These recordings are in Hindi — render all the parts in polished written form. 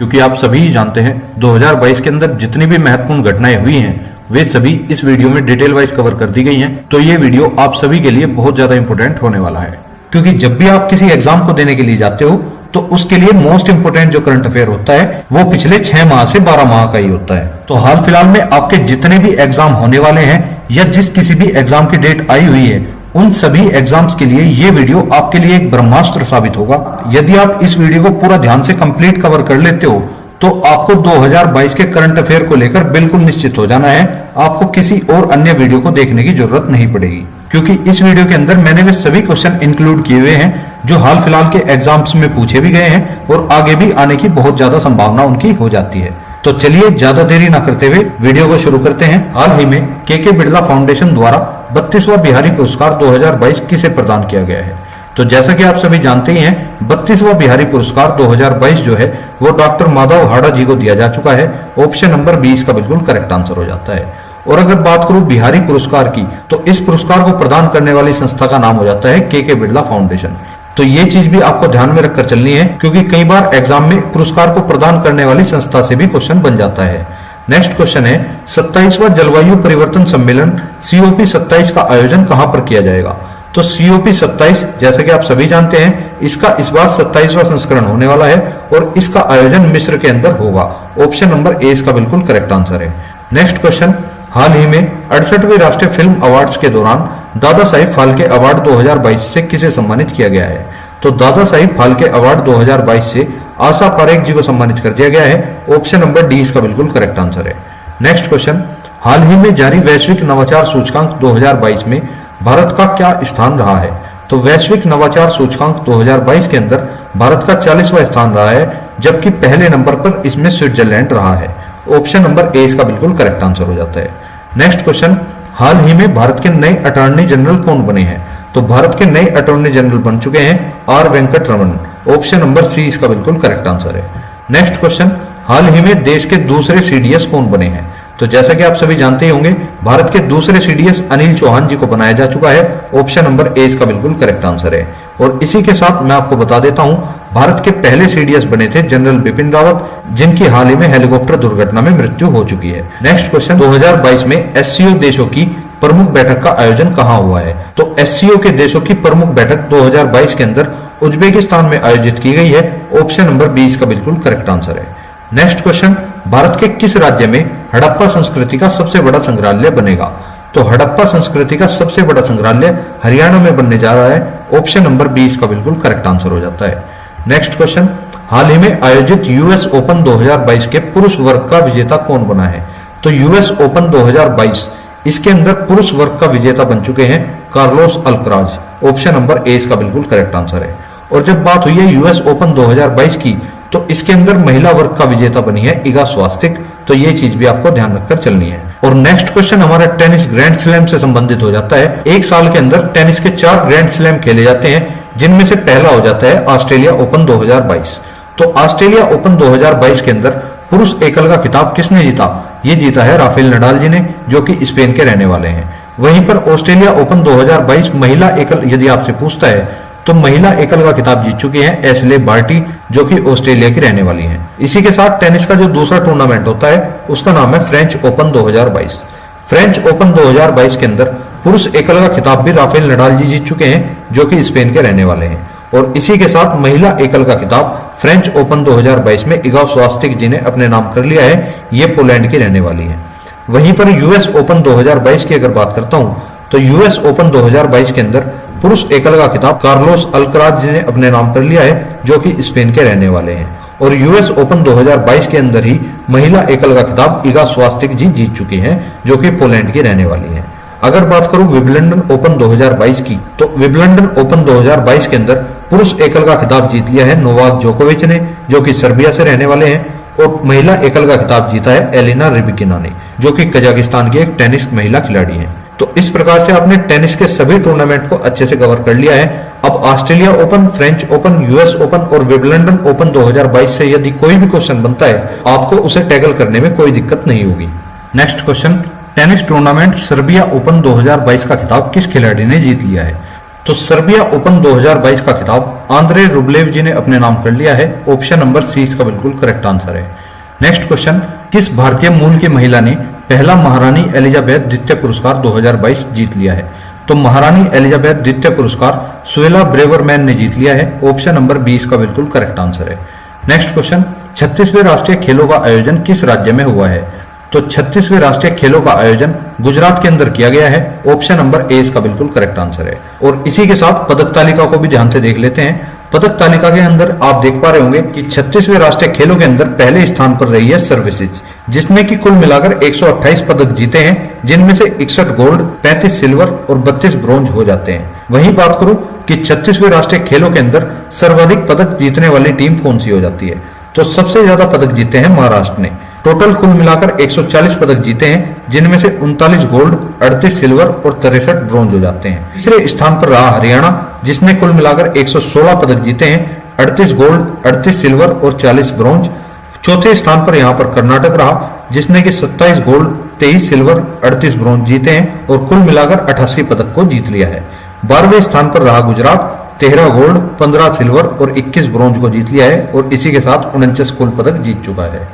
क्योंकि आप सभी ही जानते हैं 2022 के अंदर जितनी भी महत्वपूर्ण घटनाएं हुई हैं वे सभी इस वीडियो में डिटेल वाइज कवर कर दी गई हैं। तो ये वीडियो आप सभी के लिए बहुत ज्यादा इंपॉर्टेंट होने वाला है, क्योंकि जब भी आप किसी एग्जाम को देने के लिए जाते हो तो उसके लिए मोस्ट इंपोर्टेंट जो करंट अफेयर होता है वो पिछले 6 माह से 12 माह का ही होता है। तो हाल फिलहाल में आपके जितने भी एग्जाम होने वाले हैं या जिस किसी भी एग्जाम की डेट आई हुई है उन सभी एग्जाम्स के लिए ये वीडियो आपके लिए एक ब्रह्मास्त्र साबित होगा। यदि आप इस वीडियो को पूरा ध्यान से कंप्लीट कवर कर लेते हो तो आपको 2022 के करंट अफेयर को लेकर बिल्कुल निश्चित हो जाना है, आपको किसी और अन्य वीडियो को देखने की जरूरत नहीं पड़ेगी, क्योंकि इस वीडियो के अंदर मैंने वे सभी क्वेश्चन इंक्लूड किए हुए हैं जो हाल फिलहाल के एग्जाम्स में पूछे भी गए हैं और आगे भी आने की बहुत ज्यादा संभावना उनकी हो जाती है। तो चलिए ज्यादा देरी न करते हुए वीडियो को शुरू करते हैं। हाल ही में के बिरला फाउंडेशन द्वारा 32वां बिहारी पुरस्कार 2022 किसे प्रदान किया गया है? तो जैसा कि आप सभी जानते ही हैं 32वां बिहारी पुरस्कार 2022 जो है वो डॉक्टर माधव हाड़ा जी को दिया जा चुका है। ऑप्शन नंबर 20 का बिल्कुल करेक्ट आंसर हो जाता है। और अगर बात करूं बिहारी पुरस्कार की तो इस पुरस्कार को प्रदान करने वाली संस्था का नाम हो जाता है के बिरला फाउंडेशन। तो ये चीज भी आपको ध्यान में रखकर चलनी है, क्योंकि कई बार एग्जाम में पुरस्कार को प्रदान करने वाली संस्था से भी क्वेश्चन बन जाता है। नेक्स्ट क्वेश्चन है 27वां जलवायु परिवर्तन सम्मेलन COP 27 का आयोजन कहां पर किया जाएगा? तो COP 27 जैसा कि आप सभी जानते हैं इसका इस बार 27वां संस्करण होने वाला है और इसका आयोजन मिस्र के अंदर होगा। ऑप्शन नंबर ए इसका बिल्कुल करेक्ट आंसर है। नेक्स्ट क्वेश्चन, हाल ही में 68वें राष्ट्रीय फिल्म अवार्ड्स के दौरान दादा साहिब फाल्के अवार्ड 2022 से किसे सम्मानित किया गया है? तो दादा साहिब फाल्के अवार्ड 2022 से आशा पारेख जी को सम्मानित कर दिया गया है। ऑप्शन नंबर डी इसका बिल्कुल करेक्ट आंसर है। नेक्स्ट क्वेश्चन, हाल ही में जारी वैश्विक नवाचार सूचकांक 2022 में भारत का क्या स्थान रहा है? तो वैश्विक नवाचार सूचकांक 2022 के अंदर भारत का 40वां स्थान रहा है, जबकि पहले नंबर पर इसमें स्विट्जरलैंड रहा है। ऑप्शन नंबर ए इसका बिल्कुल करेक्ट आंसर हो जाता है। नेक्स्ट क्वेश्चन, हाल ही में भारत के नए अटॉर्नी जनरल कौन बने हैं? तो भारत के नए अटॉर्नी जनरल बन चुके हैं R Venkat Raman. Option number C इसका बिल्कुल करेक्ट आंसर है। नेक्स्ट क्वेश्चन, हाल ही में देश के दूसरे CDS कौन बने हैं? तो जैसा कि आप सभी जानते ही होंगे भारत के दूसरे CDS अनिल चौहान जी को बनाया जा चुका है। ऑप्शन नंबर ए इसका बिल्कुल करेक्ट आंसर है। और इसी के साथ मैं आपको बता देता हूं भारत के पहले CDS बने थे जनरल बिपिन रावत, जिनकी हाल ही में हेलीकॉप्टर दुर्घटना में मृत्यु हो चुकी है। नेक्स्ट क्वेश्चन, 2022 में SCO देशों की प्रमुख बैठक का आयोजन कहां हुआ है? तो SCO के देशों की प्रमुख बैठक 2022 के अंदर उज्बेकिस्तान में आयोजित की गई है। ऑप्शन नंबर 20 का बिल्कुल करेक्ट आंसर है। नेक्स्ट क्वेश्चन, भारत के किस राज्य में हड़प्पा संस्कृति का सबसे बड़ा संग्रहालय बनेगा? तो हड़प्पा संस्कृति का सबसे बड़ा संग्रहालय हरियाणा में बनने जा रहा है। ऑप्शन नंबर 20 का बिल्कुल करेक्ट आंसर हो जाता है। नेक्स्ट क्वेश्चन, हाल ही में आयोजित US ओपन 2022 के पुरुष वर्ग का विजेता कौन बना है? तो US ओपन 2022 इसके अंदर पुरुष वर्ग का विजेता बन चुके हैं Carlos Alcaraz. Option number A इसका बिल्कुल करेक्ट आंसर है। और जब बात हुई है US ओपन 2022 की तो इसके अंदर महिला वर्ग का विजेता बनी है इगा स्वास्तिक। तो ये चीज भी आपको ध्यान रखकर चलनी है। और नेक्स्ट क्वेश्चन हमारा टेनिस ग्रैंड स्लैम से संबंधित हो जाता है। एक साल के अंदर टेनिस के 4 ग्रैंड स्लैम खेले जाते हैं, जिनमें से पहला हो जाता है ऑस्ट्रेलिया ओपन 2022। तो ऑस्ट्रेलिया ओपन 2022 के अंदर पुरुष एकल का खिताब किसने जीता? ये जीता है राफेल नडाल जी ने, जो कि स्पेन के रहने वाले हैं। वहीं पर ऑस्ट्रेलिया ओपन 2022 महिला एकल यदि आपसे पूछता है तो महिला एकल का खिताब जीत चुकी हैं एशले बार्टी, जो कि ऑस्ट्रेलिया की रहने वाली हैं। इसी के साथ टेनिस का जो दूसरा टूर्नामेंट होता है उसका नाम है फ्रेंच ओपन 2022। फ्रेंच ओपन 2022 के अंदर पुरुष एकल का खिताब भी राफेल नडाल जी जीत चुके हैं, जो कि स्पेन के रहने वाले हैं। और इसी के साथ महिला एकल का खिताब फ्रेंच ओपन 2022 में इगा स्वास्तिक जी ने अपने नाम कर लिया है, ये पोलैंड की रहने वाली है। वहीं पर US ओपन 2022 की अगर बात करता हूं तो US ओपन 2022 के अंदर पुरुष एकल का खिताब कार्लोस अल्कराज जी ने अपने नाम कर लिया है, जो कि स्पेन के रहने वाले हैं। और US ओपन 2022 के अंदर ही महिला एकल का खिताब इगा स्वास्तिक जी जीत चुकी हैं, जो कि पोलैंड की रहने वाली हैं। अगर बात करूं विंबलडन ओपन 2022 की तो विंबलडन ओपन 2022 के अंदर पुरुष एकल का खिताब जीत लिया है नोवाक जोकोविच ने, जो कि सर्बिया से रहने वाले हैं। और महिला एकल का खिताब जीता है एलिना रिबिकिना ने, जो कि कजाकिस्तान की एक टेनिस महिला खिलाड़ी हैं। तो इस प्रकार से आपने टेनिस के सभी टूर्नामेंट को अच्छे से कवर कर लिया है। अब Australia open, French open, US open और विंबलडन ओपन 2022 से यदि कोई भी क्वेश्चन बनता है आपको उसे टैकल करने में कोई दिक्कत नहीं होगी। Next question, tennis tournament Serbia open 2022 का खिताब किस खिलाड़ी ने जीत लिया है? तो सर्बिया ओपन 2022 का खिताब आंद्रे रुब्लेव जी ने अपने नाम कर लिया है। ऑप्शन नंबर सी इसका बिल्कुल करेक्ट आंसर है। नेक्स्ट क्वेश्चन, किस भारतीय मूल की महिला ने पहला महारानी एलिजाबेथ द्वितीय पुरस्कार 2022 जीत लिया है? तो महारानी एलिजाबेथ द्वितीय पुरस्कार सुएला ब्रेवरमैन ने जीत लिया है। ऑप्शन नंबर बी इसका बिल्कुल करेक्ट आंसर है। नेक्स्ट क्वेश्चन, 36वें राष्ट्रीय खेलों का आयोजन किस राज्य में हुआ है? तो 36वें राष्ट्रीय खेलों का आयोजन गुजरात के अंदर किया गया है। ऑप्शन नंबर ए इसका बिल्कुल करेक्ट आंसर है। और इसी के साथ पदक तालिका को भी ध्यान से देख लेते हैं। पदक तालिका के अंदर आप देख पा रहे होंगे कि 36वें राष्ट्रीय खेलों के अंदर पहले स्थान पर रही है सर्विसेज, जिसने कि कुल मिलाकर 128 पदक जीते हैं, जिनमें से 61 गोल्ड, 35 सिल्वर और 32 ब्रॉन्ज हो जाते हैं। वहीं बात करूं कि 36वें राष्ट्रीय खेलों के अंदर सर्वाधिक पदक जीतने वाली टीम कौन सी हो जाती है? तो सबसे ज्यादा पदक जीते हैं महाराष्ट्र ने। टोटल कुल मिलाकर 140 पदक जीते हैं, जिनमें से 39 गोल्ड, 38 सिल्वर और 63 ब्रॉन्ज हो जाते हैं। तीसरे स्थान पर रहा हरियाणा, जिसने कुल मिलाकर 116 पदक जीते हैं, 38 गोल्ड, 38 सिल्वर और 40 ब्रॉन्ज। चौथे स्थान पर यहाँ पर कर्नाटक रहा, जिसने कि 27 गोल्ड, 23 सिल्वर, 38 ब्रॉन्ज जीते हैं और कुल मिलाकर 88 पदक को जीत लिया है। 12वें स्थान पर रहा गुजरात, 13 गोल्ड, 15 सिल्वर और 21 ब्रॉन्ज को जीत लिया है और इसी के साथ 49 कुल पदक जीत चुका है।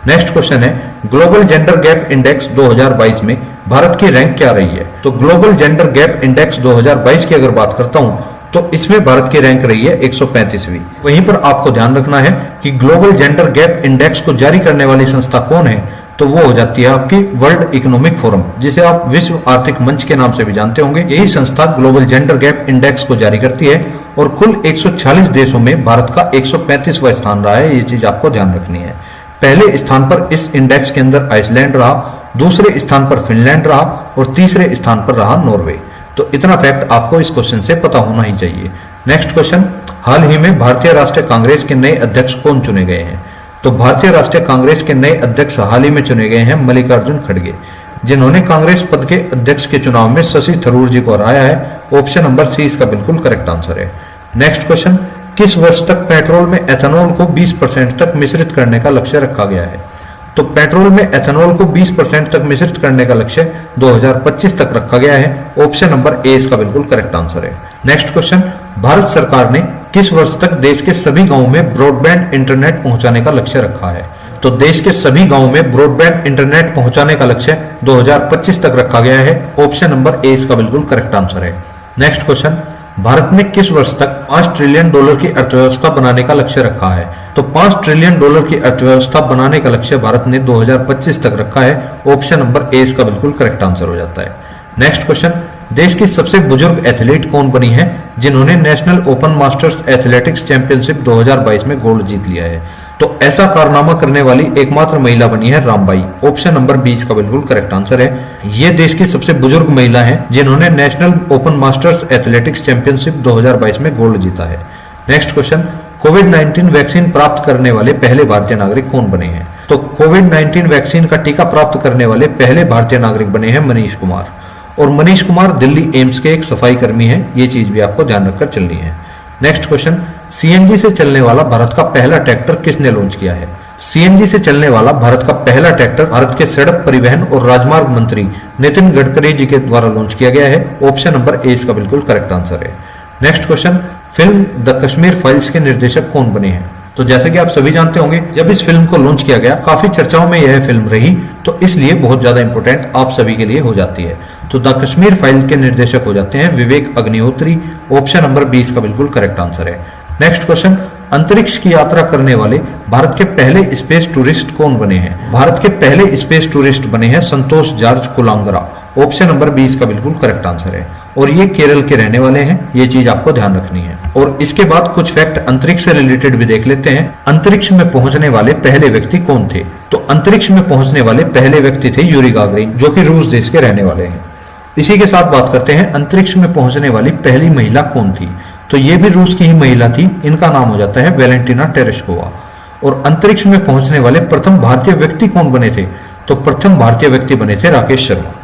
नेक्स्ट क्वेश्चन है, ग्लोबल जेंडर गैप इंडेक्स 2022 में भारत की रैंक क्या रही है? तो ग्लोबल जेंडर गैप इंडेक्स 2022 की अगर बात करता हूं तो इसमें भारत की रैंक रही है 135वीं। वहीं पर आपको ध्यान रखना है कि ग्लोबल जेंडर गैप इंडेक्स को जारी करने वाली संस्था कौन है? तो वो हो जाती है आपकी वर्ल्ड इकोनॉमिक फोरम, जिसे आप विश्व आर्थिक मंच के नाम से भी जानते होंगे। यही संस्था ग्लोबल जेंडर गैप इंडेक्स को जारी करती है और कुल 146 देशों में भारत का 135वां स्थान रहा है। ये चीज आपको ध्यान रखनी है। पहले स्थान पर इस इंडेक्स के अंदर आइसलैंड रहा, दूसरे स्थान पर फिनलैंड रहा और तीसरे स्थान पर रहा नॉर्वे। तो इतना फैक्ट आपको इस क्वेश्चन से पता होना ही चाहिए। नेक्स्ट क्वेश्चन, हाल ही में भारतीय राष्ट्रीय कांग्रेस के नए अध्यक्ष कौन चुने गए हैं? तो भारतीय राष्ट्रीय कांग्रेस के नए अध्यक्ष हाल ही में चुने गए हैं मल्लिकार्जुन खड़गे, जिन्होंने कांग्रेस पद के अध्यक्ष के चुनाव में शशि थरूर जी को हराया है। ऑप्शन नंबर सी इसका बिल्कुल करेक्ट आंसर है। नेक्स्ट क्वेश्चन, किस वर्ष तक पेट्रोल में एथेनॉल को 20% तक मिश्रित करने का लक्ष्य रखा गया है? तो पेट्रोल में एथेनॉल को 20% तक मिश्रित करने का लक्ष्य 2025 तक रखा गया है। ऑप्शन नंबर ए इसका बिल्कुल करेक्ट आंसर है। नेक्स्ट क्वेश्चन, भारत सरकार ने किस वर्ष तक देश के सभी गांवों में ब्रॉडबैंड इंटरनेट पहुंचाने का लक्ष्य रखा है? तो देश के सभी गांवों में ब्रॉडबैंड इंटरनेट पहुंचाने का लक्ष्य 2025 तक रखा गया है। ऑप्शन नंबर ए इसका बिल्कुल करेक्ट आंसर है। नेक्स्ट क्वेश्चन, भारत ने किस वर्ष तक $5 ट्रिलियन की अर्थव्यवस्था बनाने का लक्ष्य रखा है? तो $5 ट्रिलियन की अर्थव्यवस्था बनाने का लक्ष्य भारत ने 2025 तक रखा है। ऑप्शन नंबर ए इसका बिल्कुल करेक्ट आंसर हो जाता है। नेक्स्ट क्वेश्चन, देश की सबसे बुजुर्ग एथलीट कौन बनी है जिन्होंने national open masters athletics championship 2022 में गोल्ड जीत लिया है? तो ऐसा कारनामा करने वाली एकमात्र महिला बनी है रामबाई। ऑप्शन नंबर 20 का बिल्कुल करेक्ट आंसर है। ये देश की सबसे बुजुर्ग महिला है जिन्होंने national open masters athletics championship 2022 में गोल्ड जीता है। नेक्स्ट क्वेश्चन, कोविड-19 वैक्सीन प्राप्त करने वाले पहले भारतीय नागरिक कौन बने हैं? तो कोविड-19 वैक्सीन का टीका प्राप्त करने वाले पहले भारतीय नागरिक बने हैं मनीष कुमार। और मनीष कुमार दिल्ली एम्स के एक सफाई कर्मी हैं। ये चीज भी आपको ध्यान रखकर चलनी है। नेक्स्ट क्वेश्चन, सीएनजी से चलने वाला भारत का पहला ट्रैक्टर किसने लॉन्च किया है? सीएनजी से चलने वाला भारत का पहला ट्रैक्टर भारत के सड़क परिवहन और राजमार्ग मंत्री नितिन गडकरी जी के द्वारा लॉन्च किया गया है। ऑप्शन नंबर ए इसका बिल्कुल करेक्ट आंसर है। Next question, film the Kashmir files के निर्देशक कौन बने हैं? तो जैसे कि आप सभी जानते होंगे, जब इस फिल्म को लॉन्च किया गया काफी चर्चाओं में यह फिल्म रही, तो इसलिए बहुत ज्यादा इंपॉर्टेंट आप सभी के लिए हो जाती है। तो द कश्मीर फाइल के निर्देशक हो जाते हैं विवेक अग्निहोत्री। ऑप्शन नंबर 20 का बिल्कुल करेक्ट आंसर है। नेक्स्ट क्वेश्चन, अंतरिक्ष की यात्रा करने वाले भारत के पहले स्पेस टूरिस्ट कौन बने हैं? भारत के पहले स्पेस टूरिस्ट बने हैं संतोष जॉर्ज कुलांगरा। ऑप्शन नंबर 20 का बिल्कुल करेक्ट आंसर है। और ये केरल के रहने वाले हैं। ये चीज आपको ध्यान रखनी है। और इसके बाद कुछ फैक्ट अंतरिक्ष से रिलेटेड भी देख लेते हैं। अंतरिक्ष में पहुंचने वाले पहले व्यक्ति कौन थे? तो अंतरिक्ष में पहुंचने वाले पहले व्यक्ति थे यूरी गागरिन, जो कि रूस देश के रहने वाले हैं। इसी के साथ बात करते हैं अंतरिक्ष में पहुंचने वाली पहली महिला कौन थी? तो ये भी रूस की ही महिला थी। इनका नाम हो जाता है वेलेंटिना टेरेस्कोवा। और अंतरिक्ष में पहुंचने वाले प्रथम भारतीय व्यक्ति कौन बने थे? तो प्रथम भारतीय व्यक्ति बने थे राकेश शर्मा।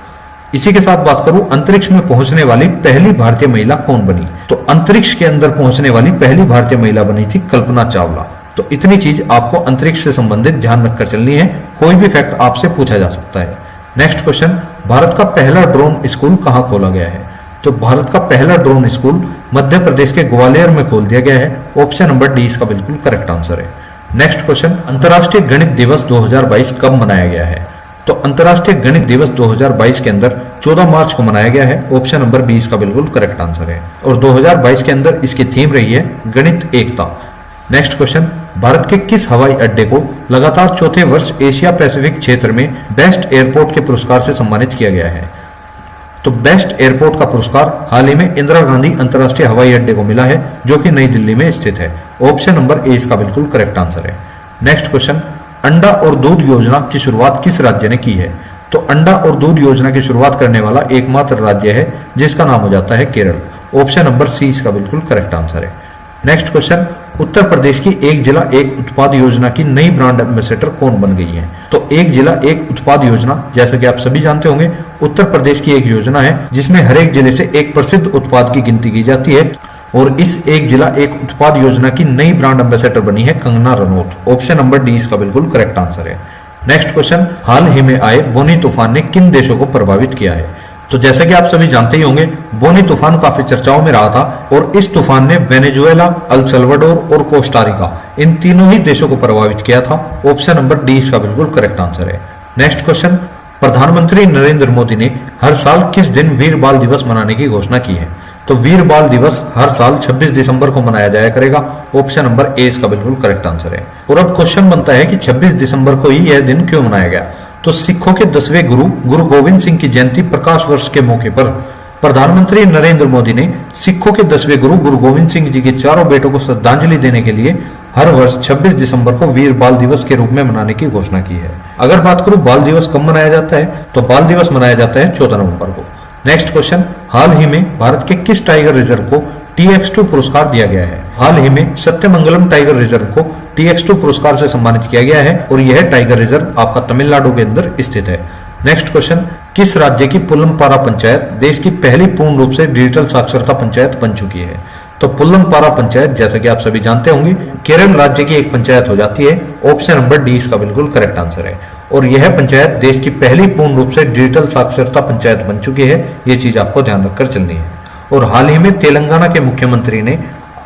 इसी के साथ बात करूं अंतरिक्ष में पहुंचने वाली पहली भारतीय महिला कौन बनी? तो अंतरिक्ष के अंदर पहुंचने वाली पहली भारतीय महिला बनी थी कल्पना चावला। तो इतनी चीज आपको अंतरिक्ष से संबंधित ध्यान रखकर चलनी है। कोई भी फैक्ट आपसे पूछा जा सकता है। नेक्स्ट क्वेश्चन, भारत का पहला ड्रोन स्कूल कहां खोला गया है? तो भारत का पहला ड्रोन स्कूल मध्य प्रदेश के ग्वालियर में खोल दिया गया है। ऑप्शन नंबर डी इसका बिल्कुल करेक्ट आंसर है। नेक्स्ट क्वेश्चन, अंतर्राष्ट्रीय गणित दिवस 2022 कब मनाया गया है? तो अंतर्राष्ट्रीय गणित दिवस 2022 के अंदर 14 मार्च को मनाया गया है। ऑप्शन नंबर बी इसका बिल्कुल करेक्ट आंसर है। और 2022 के अंदर इसकी थीम रही है गणित एकता। नेक्स्ट क्वेश्चन, भारत के किस हवाई अड्डे को लगातार चौथे वर्ष एशिया पैसिफिक क्षेत्र में बेस्ट एयरपोर्ट के पुरस्कार से सम्मानित किया गया है? तो बेस्ट एयरपोर्ट का पुरस्कार हाल ही में इंदिरा गांधी अंतर्राष्ट्रीय हवाई अड्डे को मिला है, जो कि नई दिल्ली में स्थित है। ऑप्शन नंबर ए इसका बिल्कुल करेक्ट आंसर है। नेक्स्ट क्वेश्चन, अंडा और दूध योजना की शुरुआत किस राज्य ने की है? तो अंडा और दूध योजना की शुरुआत करने वाला एकमात्र राज्य है जिसका नाम हो जाता है केरल। ऑप्शन नंबर सी इसका बिल्कुल करेक्ट आंसर है। नेक्स्ट क्वेश्चन, उत्तर प्रदेश की एक जिला एक उत्पाद योजना की नई ब्रांड एम्बेसडर कौन बन गई है? तो एक जिला एक उत्पाद योजना, जैसा कि आप सभी जानते होंगे, उत्तर प्रदेश की एक योजना है जिसमें हर एक जिले से एक प्रसिद्ध उत्पाद की गिनती की जाती है। और इस एक जिला एक उत्पाद योजना की नई ब्रांड एम्बेसडर बनी है Kangana Ranaut. Option number D इसका बिल्कुल करेक्ट आंसर है। नेक्स्ट क्वेश्चन, हाल ही में आए बोनी तूफान ने किन देशों को प्रभावित किया है? तो जैसा कि आप सभी जानते ही होंगे, बोनी तूफान काफी चर्चाओं में रहा था और इस तूफान ने वेनेजुएला, अल सल्वाडोर और कोस्टारिका, इन तीनों ही देशों को प्रभावित किया था। ऑप्शन नंबर डी इसका बिल्कुल करेक्ट आंसर है। नेक्स्ट क्वेश्चन, प्रधानमंत्री नरेंद्र मोदी ने हर साल किस दिन वीर बाल दिवस मनाने की घोषणा की है? तो वीर बाल दिवस हर साल 26 दिसंबर को मनाया जाया करेगा। ऑप्शन नंबर ए इसका बिल्कुल करेक्ट आंसर है। और अब क्वेश्चन बनता है कि 26 दिसंबर को ही यह दिन क्यों मनाया गया? तो सिखों के 10वें गुरु गुरु गोविंद सिंह की जयंती प्रकाश वर्ष के मौके पर प्रधानमंत्री नरेंद्र मोदी ने सिखों के 10वें गुरु गुरु गोविंद सिंह जी के चारों बेटों को श्रद्धांजलि देने के लिए हर वर्ष 26 दिसंबर को वीर बाल दिवस के रूप में मनाने की घोषणा की है। अगर बात करूं बाल दिवस कब मनाया जाता है, तो बाल दिवस मनाया जाता है 14 नवंबर को। नेक्स्ट क्वेश्चन, हाल ही में भारत के किस टाइगर रिजर्व को TX2 पुरस्कार दिया गया है? हाल ही में सत्यमंगलम टाइगर रिजर्व को TX2 पुरस्कार से सम्मानित किया गया है और यह टाइगर रिजर्व आपका तमिलनाडु के अंदर स्थित है। नेक्स्ट क्वेश्चन, किस राज्य की पुल्लमपारा पंचायत देश की पहली पूर्ण रूप से डिजिटल साक्षरता पंचायत बन चुकी है? तो पुल्लमपारा पंचायत, जैसा कि आप सभी जानते होंगे, केरल राज्य की एक पंचायत हो जाती है। ऑप्शन नंबर डी इसका बिल्कुल करेक्ट आंसर है। और यह पंचायत देश की पहली पूर्ण रूप से डिजिटल साक्षरता पंचायत बन चुकी है। ये चीज आपको ध्यान रखकर चलनी है। और हाल ही में तेलंगाना के मुख्यमंत्री ने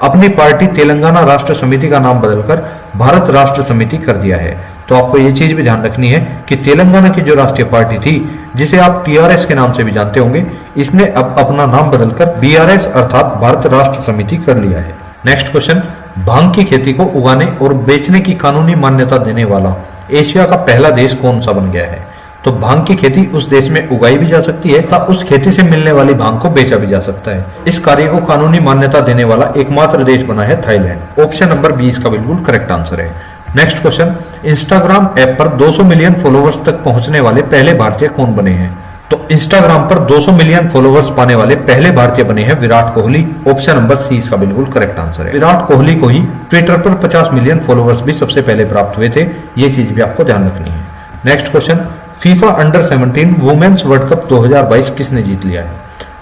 अपनी पार्टी तेलंगाना राष्ट्र समिति का नाम बदलकर भारत राष्ट्र समिति कर दिया है। तो आपको ये चीज भी ध्यान रखनी है कि तेलंगाना की जो राष्ट्रीय पार्टी थी, जिसे आप TRS के नाम से भी जानते होंगे, इसने अब अपना नाम बदलकर BRS अर्थात भारत राष्ट्र समिति कर लिया है। नेक्स्ट क्वेश्चन, भांग की खेती को उगाने और बेचने की कानूनी मान्यता देने वाला एशिया का पहला देश कौन सा बन गया है? तो भांग की खेती उस देश में उगाई भी जा सकती है तथा उस खेती से मिलने वाली भांग को बेचा भी जा सकता है। इस कार्य को कानूनी मान्यता देने वाला एकमात्र देश बना है थाईलैंड। ऑप्शन नंबर बी इसका बिल्कुल करेक्ट आंसर है। नेक्स्ट क्वेश्चन, इंस्टाग्राम ऐप पर 200 मिलियन फॉलोवर्स तक पहुंचने वाले पहले भारतीय कौन बने हैं? तो इंस्टाग्राम पर 200 मिलियन फॉलोवर्स पाने वाले पहले भारतीय बने हैं Virat Kohli. Option number C इसका बिल्कुल करेक्ट आंसर है। विराट कोहली को ही ट्विटर पर 50 मिलियन फॉलोवर्स भी सबसे पहले प्राप्त हुए थे। ये चीज भी आपको ध्यान रखनी है। Next question, FIFA under 17 women's world cup 2022 किसने जीत लिया है?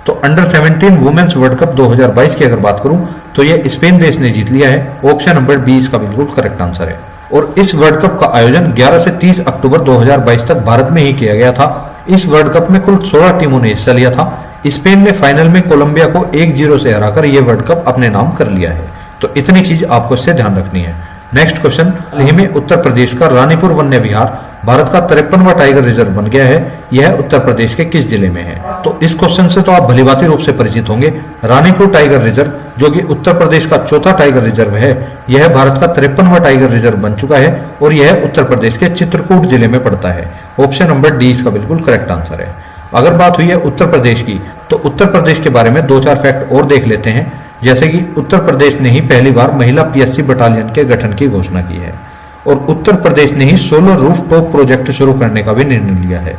तो अंडर 17 वुमेन्स वर्ल्ड कप 2022 की अगर बात करूं तो यह स्पेन देश ने जीत लिया है। ऑप्शन नंबर बी इसका बिल्कुल करेक्ट आंसर है। और इस वर्ल्ड कप का आयोजन 11 से 30 अक्टूबर 2022 तक भारत में ही किया गया था। इस वर्ल्ड कप में कुल 16 टीमों ने हिस्सा लिया था। स्पेन ने फाइनल में कोलंबिया को 1-0 से हराकर यह वर्ल्ड कप अपने नाम कर लिया है। तो इतनी चीज आपको इससे ध्यान रखनी है। नेक्स्ट क्वेश्चन, हाल ही में उत्तर प्रदेश का रानीपुर वन्य विहार भारत का 53वां टाइगर रिजर्व बन गया है। यह उत्तर प्रदेश के किस जिले में है? तो इस क्वेश्चन से तो आप भलीभांति रूप से परिचित होंगे। रानीपुर टाइगर रिजर्व, जो कि उत्तर प्रदेश का चौथा टाइगर रिजर्व है, यह भारत का 53वां टाइगर रिजर्व बन चुका है और यह उत्तर प्रदेश के चित्रकूट जिले में पड़ता है। ऑप्शन नंबर डी इसका बिल्कुल करेक्ट आंसर है। अगर बात हुई है उत्तर प्रदेश की, तो उत्तर प्रदेश के बारे में 2-4 फैक्ट और देख लेते हैं। जैसे कि उत्तर प्रदेश ने ही पहली बार महिला PSC बटालियन के गठन की घोषणा की है और उत्तर प्रदेश ने ही सोलर रूफटॉप प्रोजेक्ट शुरू करने का भी निर्णय लिया है।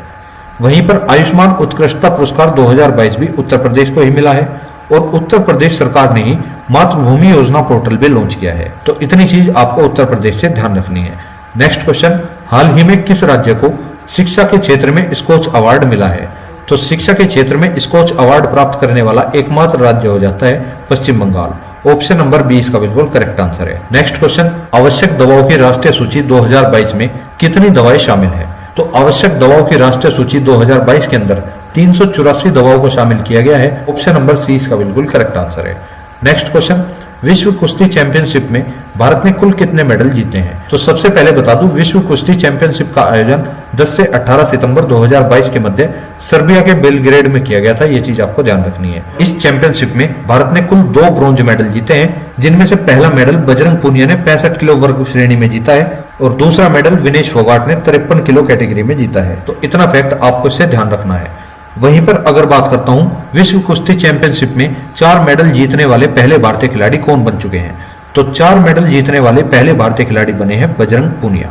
वहीं पर आयुष्मान उत्कृष्टता पुरस्कार 2022 भी उत्तर प्रदेश को ही मिला है और उत्तर प्रदेश सरकार ने ही मातृभूमि योजना पोर्टल भी लॉन्च किया है। तो इतनी चीज आपको उत्तर प्रदेश से ध्यान रखनी है। नेक्स्ट क्वेश्चन, हाल ही में किस राज्य को शिक्षा के क्षेत्र में स्कोच अवार्ड मिला है? तो शिक्षा के क्षेत्र में स्कोच अवार्ड प्राप्त करने वाला एकमात्र राज्य हो जाता है पश्चिम बंगाल। ऑप्शन नंबर बी इसका बिल्कुल करेक्ट आंसर है। नेक्स्ट क्वेश्चन, आवश्यक दवाओं की राष्ट्रीय सूची 2022 में कितनी दवाएं शामिल है? तो आवश्यक दवाओं की राष्ट्रीय सूची 2022 के अंदर 384 दवाओं को शामिल किया गया है। ऑप्शन नंबर सी इसका बिल्कुल करेक्ट आंसर है। नेक्स्ट क्वेश्चन, विश्व कुश्ती चैंपियनशिप में भारत ने कुल कितने मेडल जीते हैं? तो सबसे पहले बता दूं, विश्व कुश्ती चैंपियनशिप का आयोजन 10 से 18 सितंबर 2022 के मध्य सर्बिया के बेलग्रेड में किया गया था। ये चीज आपको ध्यान रखनी है। इस चैंपियनशिप में भारत ने कुल 2 ब्रॉन्ज मेडल जीते हैं, जिनमें से पहला मेडल बजरंग पूनिया ने 65 किलो वर्ग श्रेणी में जीता है और दूसरा मेडल विनेश फोगाट ने 53 किलो कैटेगरी में जीता है। तो इतना फैक्ट आपको इससे ध्यान रखना है। वहीं पर अगर बात करता हूं, विश्व कुश्ती चैंपियनशिप में 4 मेडल जीतने वाले पहले भारतीय खिलाड़ी कौन बन चुके हैं? तो 4 मेडल जीतने वाले पहले भारतीय खिलाड़ी बने हैं बजरंग पूनिया।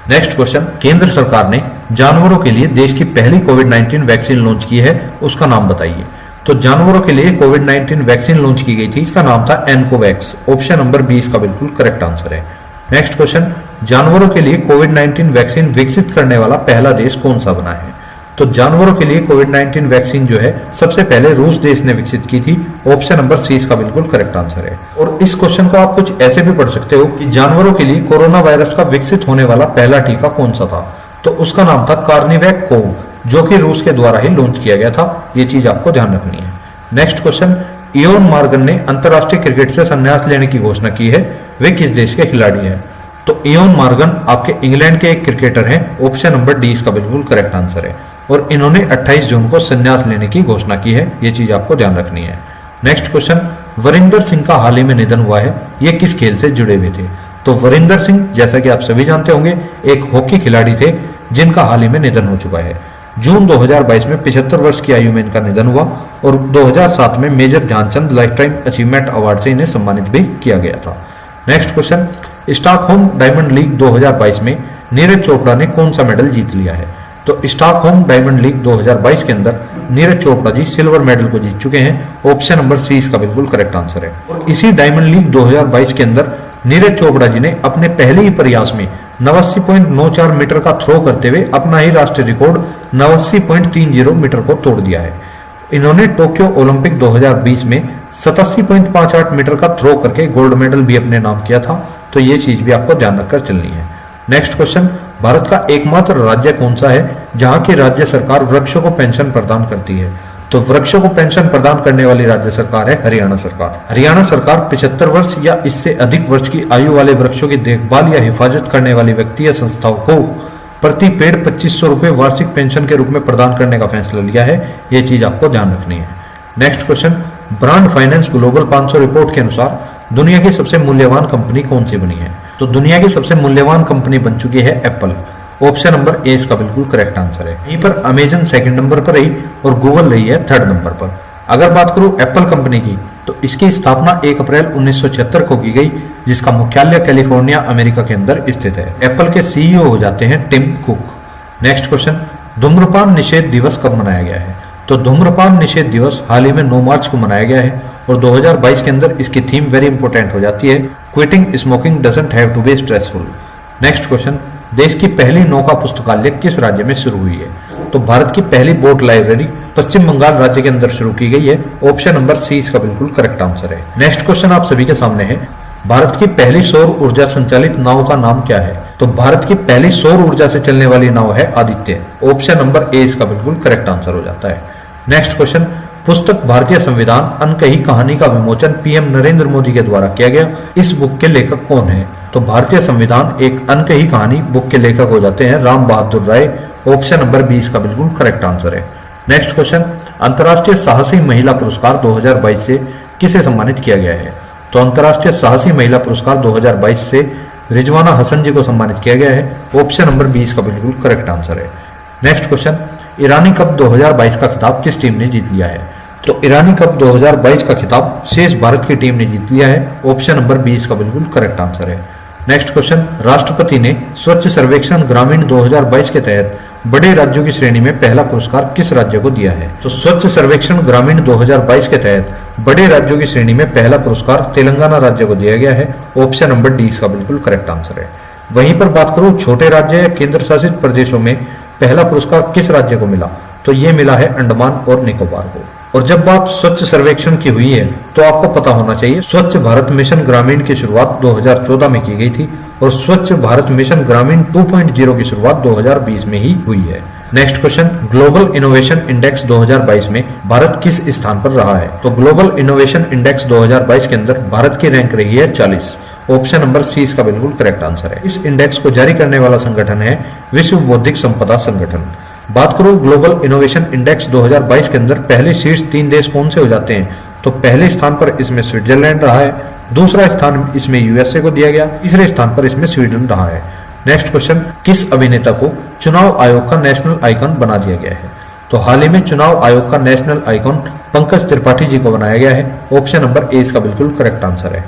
नेक्स्ट क्वेश्चन, केंद्र सरकार ने जानवरों के लिए देश की पहली कोविड-19 वैक्सीन लॉन्च की है, उसका नाम बताइए। तो जानवरों के लिए कोविड-19 वैक्सीन लॉन्च की गई थी, इसका नाम था एनकोवैक्स। ऑप्शन नंबर 20 का बिल्कुल करेक्ट आंसर है। नेक्स्ट क्वेश्चन, जानवरों के लिए कोविड-19 वैक्सीन विकसित करने वाला पहला देश कौन सा बना है? तो जानवरों के लिए कोविड-19 वैक्सीन जो है सबसे पहले रूस देश ने विकसित की थी। ऑप्शन नंबर सी इसका बिल्कुल करेक्ट आंसर है। और इस क्वेश्चन को आप कुछ ऐसे भी पढ़ सकते हो कि जानवरों के लिए कोरोना वायरस का विकसित होने वाला पहला टीका कौन सा था? तो उसका नाम था कार्निवैक कोव, जो कि रूस के द्वारा ही लॉन्च किया गया था। ये चीज आपको ध्यान रखनी है। नेक्स्ट क्वेश्चन, इयोन मॉर्गन ने अंतरराष्ट्रीय क्रिकेट से संन्यास लेने की घोषणा की है, वे किस देश के खिलाड़ी हैं? तो इयोन मॉर्गन आपके इंग्लैंड के एक क्रिकेटर हैं। ऑप्शन नंबर डी इसका बिल्कुल करेक्ट आंसर है। और इन्होंने 28 जून को संन्यास लेने की घोषणा की है। ये चीज आपको ध्यान रखनी है। नेक्स्ट क्वेश्चन, वरिंदर सिंह का हाल ही में निधन हुआ है, ये किस खेल से जुड़े हुए थे? तो वरिंदर सिंह, जैसा कि आप सभी जानते होंगे, एक हॉकी खिलाड़ी थे जिनका हाल ही में निधन हो चुका है। जून 2022 में 75 वर्ष की आयु में इनका निधन हुआ और 2007 में major Dhyan Chand life time achievement award से इन्हें सम्मानित भी किया गया था। Next question, Stockholm Diamond League 2022 में नीरज चोपड़ा ने कौन सा मेडल जीत लिया है? तो स्टॉकहोम डायमंड लीग 2022 के अंदर Neeraj Chopra G silver medal को जीत चुके हैं। ऑप्शन नंबर सी इसका बिल्कुल करेक्ट आंसर है। और इसी डायमंड लीग 2022 के अंदर नीरज चोपड़ा जी ने अपने पहले ही प्रयास में 89.94 मीटर का थ्रो करते हुए अपना ही राष्ट्रीय रिकॉर्ड 89.30 मीटर को तोड़ दिया है। इन्होंने टोक्यो ओलंपिक 2020 में 87.58 मीटर का थ्रो करके गोल्ड मेडल भी अपने नाम किया था। तो ये चीज भी आपको ध्यान रखकर चलनी है। नेक्स्ट क्वेश्चन, भारत का एकमात्र राज्य कौन सा है जहां की राज्य सरकार वृक्षों को पेंशन प्रदान करती है? तो वृक्षों को पेंशन प्रदान करने वाली राज्य सरकार है हरियाणा सरकार। हरियाणा सरकार 75 वर्ष या इससे अधिक वर्ष की आयु वाले वृक्षों की देखभाल या हिफाजत करने वाली व्यक्ति या संस्थाओं को प्रति पेड़ 2500 रुपए वार्षिक पेंशन के रूप में प्रदान करने का फैसला लिया है। ये चीज आपको ध्यान रखनी है। Next question, brand finance global 500 report के अनुसार दुनिया की सबसे मूल्यवान कंपनी कौन सी बनी है? तो दुनिया की सबसे मूल्यवान कंपनी बन चुकी है एप्पल। ऑप्शन नंबर ए इसका बिल्कुल करेक्ट आंसर है। यहीं पर अमेजन सेकंड नंबर पर रही और गूगल रही है थर्ड नंबर पर। अगर बात करूं एप्पल कंपनी की, तो इसकी स्थापना 1 अप्रैल 1976 को की गई, जिसका मुख्यालय कैलिफोर्निया अमेरिका के अंदर स्थित है। एप्पल के सीईओ हो जाते हैं टिम कुक। नेक्स्ट क्वेश्चन, धूम्रपान निषेध दिवस कब मनाया गया है? तो धूम्रपान निषेध दिवस हाल ही में 9 मार्च को मनाया गया है और 2022 के अंदर इसकी थीम वेरी इंपॉर्टेंट हो जाती है, quitting smoking doesn't have to be stressful. Next question, देश की पहली नौका पुस्तकालय किस राज्य में शुरू हुई है? तो भारत की पहली बोट लाइब्रेरी पश्चिम बंगाल राज्य के अंदर शुरू की गई है। ऑप्शन नंबर सी इसका बिल्कुल करेक्ट आंसर है। नेक्स्ट क्वेश्चन आप सभी के सामने है, भारत की पहली सौर ऊर्जा संचालित नाव का नाम क्या है? तो भारत की पहली सौर ऊर्जा से चलने वाली नाव है आदित्य। ऑप्शन नंबर ए इसका बिल्कुल करेक्ट आंसर हो जाता है। नेक्स्ट क्वेश्चन, पुस्तक भारतीय संविधान अनकही कहानी का विमोचन पीएम नरेंद्र मोदी के द्वारा किया गया, इस बुक के लेखक कौन है? तो भारतीय संविधान एक अनकही कहानी बुक के लेखक हो जाते हैं राम बहादुर राय। ऑप्शन नंबर 20 का बिल्कुल करेक्ट आंसर है। नेक्स्ट क्वेश्चन, अंतर्राष्ट्रीय साहसी महिला पुरस्कार 2022 से किसे सम्मानित किया गया है? तो अंतर्राष्ट्रीय साहसी महिला पुरस्कार 2022 से रिजवाना हसन जी को सम्मानित किया गया है। ऑप्शन नंबर 20 का बिल्कुल करेक्ट आंसर है। नेक्स्ट क्वेश्चन, ईरानी कप 2022 का खिताब किस टीम ने जीत लिया है? तो ईरानी कप 2022 का खिताब शेष भारत की टीम ने जीत लिया है। ऑप्शन नंबर 20 का बिल्कुल करेक्ट आंसर है। नेक्स्ट क्वेश्चन, राष्ट्रपति ने स्वच्छ सर्वेक्षण ग्रामीण 2022 के तहत बड़े राज्यों की श्रेणी में पहला पुरस्कार किस राज्य को दिया है? तो स्वच्छ सर्वेक्षण ग्रामीण 2022 के तहत बड़े राज्यों की श्रेणी में पहला पुरस्कार तेलंगाना राज्य को दिया गया है। ऑप्शन नंबर डी इसका बिल्कुल करेक्ट आंसर है। वहीं पर बात करूं छोटे राज्य या केंद्र शासित प्रदेशों में पहला पुरस्कार किस राज्य को मिला? तो ये मिला है अंडमान और निकोबार को। और जब बात स्वच्छ सर्वेक्षण की हुई है तो आपको पता होना चाहिए स्वच्छ भारत मिशन ग्रामीण की शुरुआत 2014 में की गई थी और स्वच्छ भारत मिशन ग्रामीण 2.0 की शुरुआत 2020 में ही हुई है। Next question, global innovation index 2022 में भारत किस स्थान पर रहा है? तो ग्लोबल इनोवेशन इंडेक्स 2022 के अंदर भारत की रैंक रही है 40। ऑप्शन नंबर सी इसका बिल्कुल करेक्ट आंसर है। इस इंडेक्स को जारी करने वाला संगठन है विश्व बौद्धिक संपदा संगठन। बात करूं ग्लोबल इनोवेशन इंडेक्स 2022 के अंदर पहले शीर्ष 3 देश कौन से हो जाते हैं, तो पहले स्थान पर इसमें स्विट्जरलैंड रहा है, दूसरा स्थान इसमें यूएसए को दिया गया, तीसरे स्थान पर इसमें स्वीडन रहा है। नेक्स्ट क्वेश्चन, किस अभिनेता को चुनाव आयोग का नेशनल आइकन बना दिया गया है? तो हाल ही में चुनाव आयोग का नेशनल आइकन पंकज त्रिपाठी जी को बनाया गया है। ऑप्शन नंबर ए इसका बिल्कुल करेक्ट आंसर है।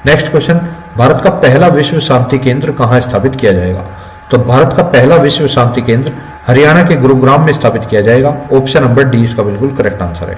नेक्स्ट क्वेश्चन, भारत का पहला विश्व शांति केंद्र कहां स्थापित किया जाएगा? तो भारत का पहला विश्व शांति केंद्र हरियाणा के गुरुग्राम में स्थापित किया जाएगा। ऑप्शन नंबर डी इसका बिल्कुल करेक्ट आंसर है।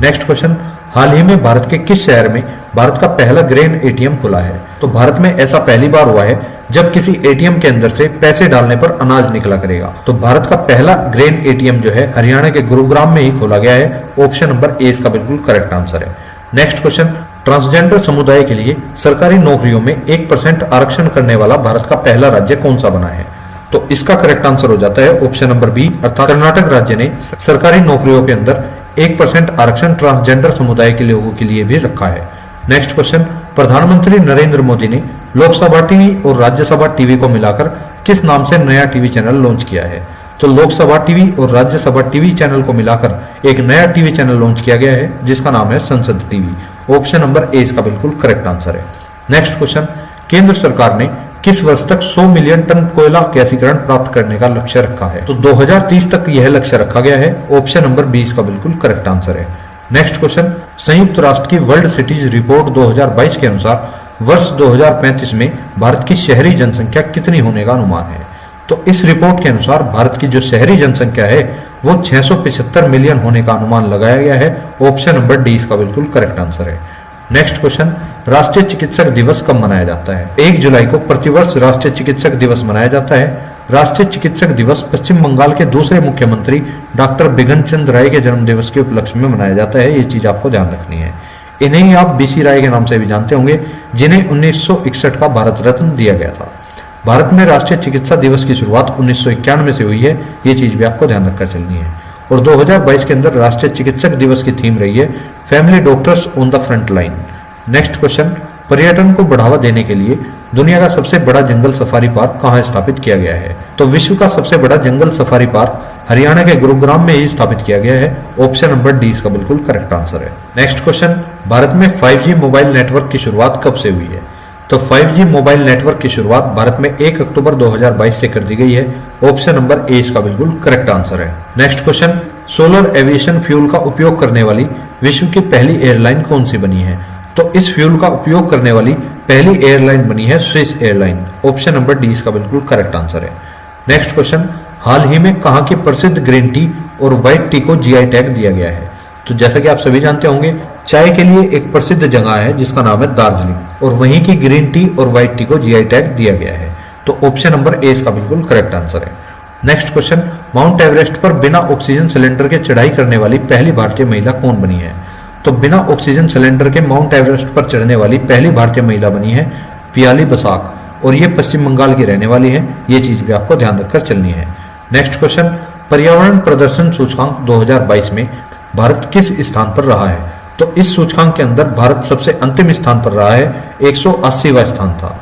नेक्स्ट क्वेश्चन, हाल ही में भारत के किस शहर में भारत का पहला ग्रेन एटीएम खुला है? तो भारत में ऐसा पहली बार हुआ है जब किसी एटीएम के अंदर से पैसे डालने पर अनाज निकला करेगा। तो भारत का पहला ग्रेन एटीएम जो है हरियाणा के गुरुग्राम में ही खोला गया है। ऑप्शन नंबर ए इसका बिल्कुल करेक्ट आंसर है। नेक्स्ट क्वेश्चन, ट्रांसजेंडर समुदाय के लिए सरकारी नौकरियों में 1% आरक्षण करने वाला भारत का पहला राज्य कौन सा बना है? तो इसका करेक्ट आंसर हो जाता है ऑप्शन नंबर बी, अर्थात कर्नाटक राज्य ने सरकारी नौकरियों के अंदर 1% आरक्षण ट्रांसजेंडर समुदाय के लोगों के लिए भी रखा है। नेक्स्ट क्वेश्चन, प्रधानमंत्री नरेंद्र मोदी ने लोकसभा टीवी और राज्यसभा टीवी को मिलाकर किस नाम से नया टीवी चैनल लॉन्च किया है? तो लोकसभा टीवी और राज्यसभा टीवी चैनल को मिलाकर एक नया टीवी चैनल लॉन्च किया गया है जिसका नाम है संसद टीवी। ऑप्शन नंबर ए इसका बिल्कुल करेक्ट आंसर है। नेक्स्ट क्वेश्चन, केंद्र सरकार ने किस वर्ष तक 100 मिलियन टन कोयला गैसीकरण प्राप्त करने का लक्ष्य रखा है? तो 2030 तक यह लक्ष्य रखा गया है। ऑप्शन नंबर बी इसका बिल्कुल करेक्ट आंसर है। नेक्स्ट क्वेश्चन, संयुक्त राष्ट्र की वर्ल्ड सिटीज रिपोर्ट 2022 के अनुसार वर्ष 2035 में भारत की शहरी जनसंख्या कितनी होने का अनुमान है? तो इस रिपोर्ट के अनुसार भारत की जो शहरी जनसंख्या है वो 675 मिलियन होने का अनुमान लगाया गया है। ऑप्शन नंबर डी इसका बिल्कुल करेक्ट आंसर है। नेक्स्ट क्वेश्चन, राष्ट्रीय चिकित्सक दिवस कब मनाया जाता है? 1 जुलाई को प्रतिवर्ष राष्ट्रीय चिकित्सक दिवस मनाया जाता है। राष्ट्रीय चिकित्सक दिवस पश्चिम बंगाल के दूसरे मुख्यमंत्री डॉक्टर बिघन चंद राय के जन्म दिवस के उपलक्ष्य में मनाया जाता है। ये चीज आपको ध्यान रखनी है। इन्हें ही आप बीसी राय के नाम से भी जानते होंगे, जिन्हें 1961 का भारत रत्न दिया गया था। भारत में राष्ट्रीय चिकित्सा दिवस की शुरुआत 1991 से हुई है। ये चीज भी आपको ध्यान रखकर चलनी है। और 2022 के अंदर राष्ट्रीय चिकित्सक दिवस की थीम रही है family doctors on the front line. Next question, पर्यटन को बढ़ावा देने के लिए दुनिया का सबसे बड़ा जंगल सफारी पार्क कहां स्थापित किया गया है? तो विश्व का सबसे बड़ा जंगल सफारी पार्क हरियाणा के गुरुग्राम में ही स्थापित किया गया है। ऑप्शन नंबर डी इसका बिल्कुल करेक्ट आंसर है। नेक्स्ट क्वेश्चन, भारत में 5G मोबाइल नेटवर्क की शुरुआत कब से हुई है? तो 5G मोबाइल नेटवर्क की शुरुआत भारत में 1 अक्टूबर 2022 से कर दी गई है। ऑप्शन नंबर ए इसका बिल्कुल करेक्ट आंसर है। Next question, solar aviation fuel का उपयोग करने वाली विश्व की पहली एयरलाइन कौन सी बनी है? तो इस फ्यूल का उपयोग करने वाली पहली एयरलाइन बनी है Swiss airline. Option number D इसका बिल्कुल करेक्ट आंसर है। नेक्स्ट क्वेश्चन, हाल ही में कहां की प्रसिद्ध ग्रीन टी और व्हाइट टी को जीआई टैग दिया गया है? तो जैसा कि आप सभी जानते होंगे, चाय के लिए एक प्रसिद्ध जगह है जिसका नाम है दार्जिलिंग, और वहीं की ग्रीन टी और व्हाइट टी को जीआई टैग दिया गया है। तो ऑप्शन नंबर ए इसका बिल्कुल करेक्ट आंसर है। नेक्स्ट क्वेश्चन, माउंट एवरेस्ट पर बिना ऑक्सीजन सिलेंडर के चढ़ाई करने वाली पहली भारतीय महिला कौन बनी है? तो बिना ऑक्सीजन सिलेंडर के माउंट एवरेस्ट पर चढ़ने वाली पहली भारतीय महिला बनी है पियाली बसाक, और ये पश्चिम बंगाल की रहने वाली है। ये चीज भी आपको ध्यान रखकर चलनी है। नेक्स्ट क्वेश्चन, पर्यावरण प्रदर्शन सूचकांक 2022 में भारत किस स्थान पर रहा है? तो इस सूचकांक के अंदर भारत सबसे अंतिम स्थान पर रहा है, 180वां स्थान था।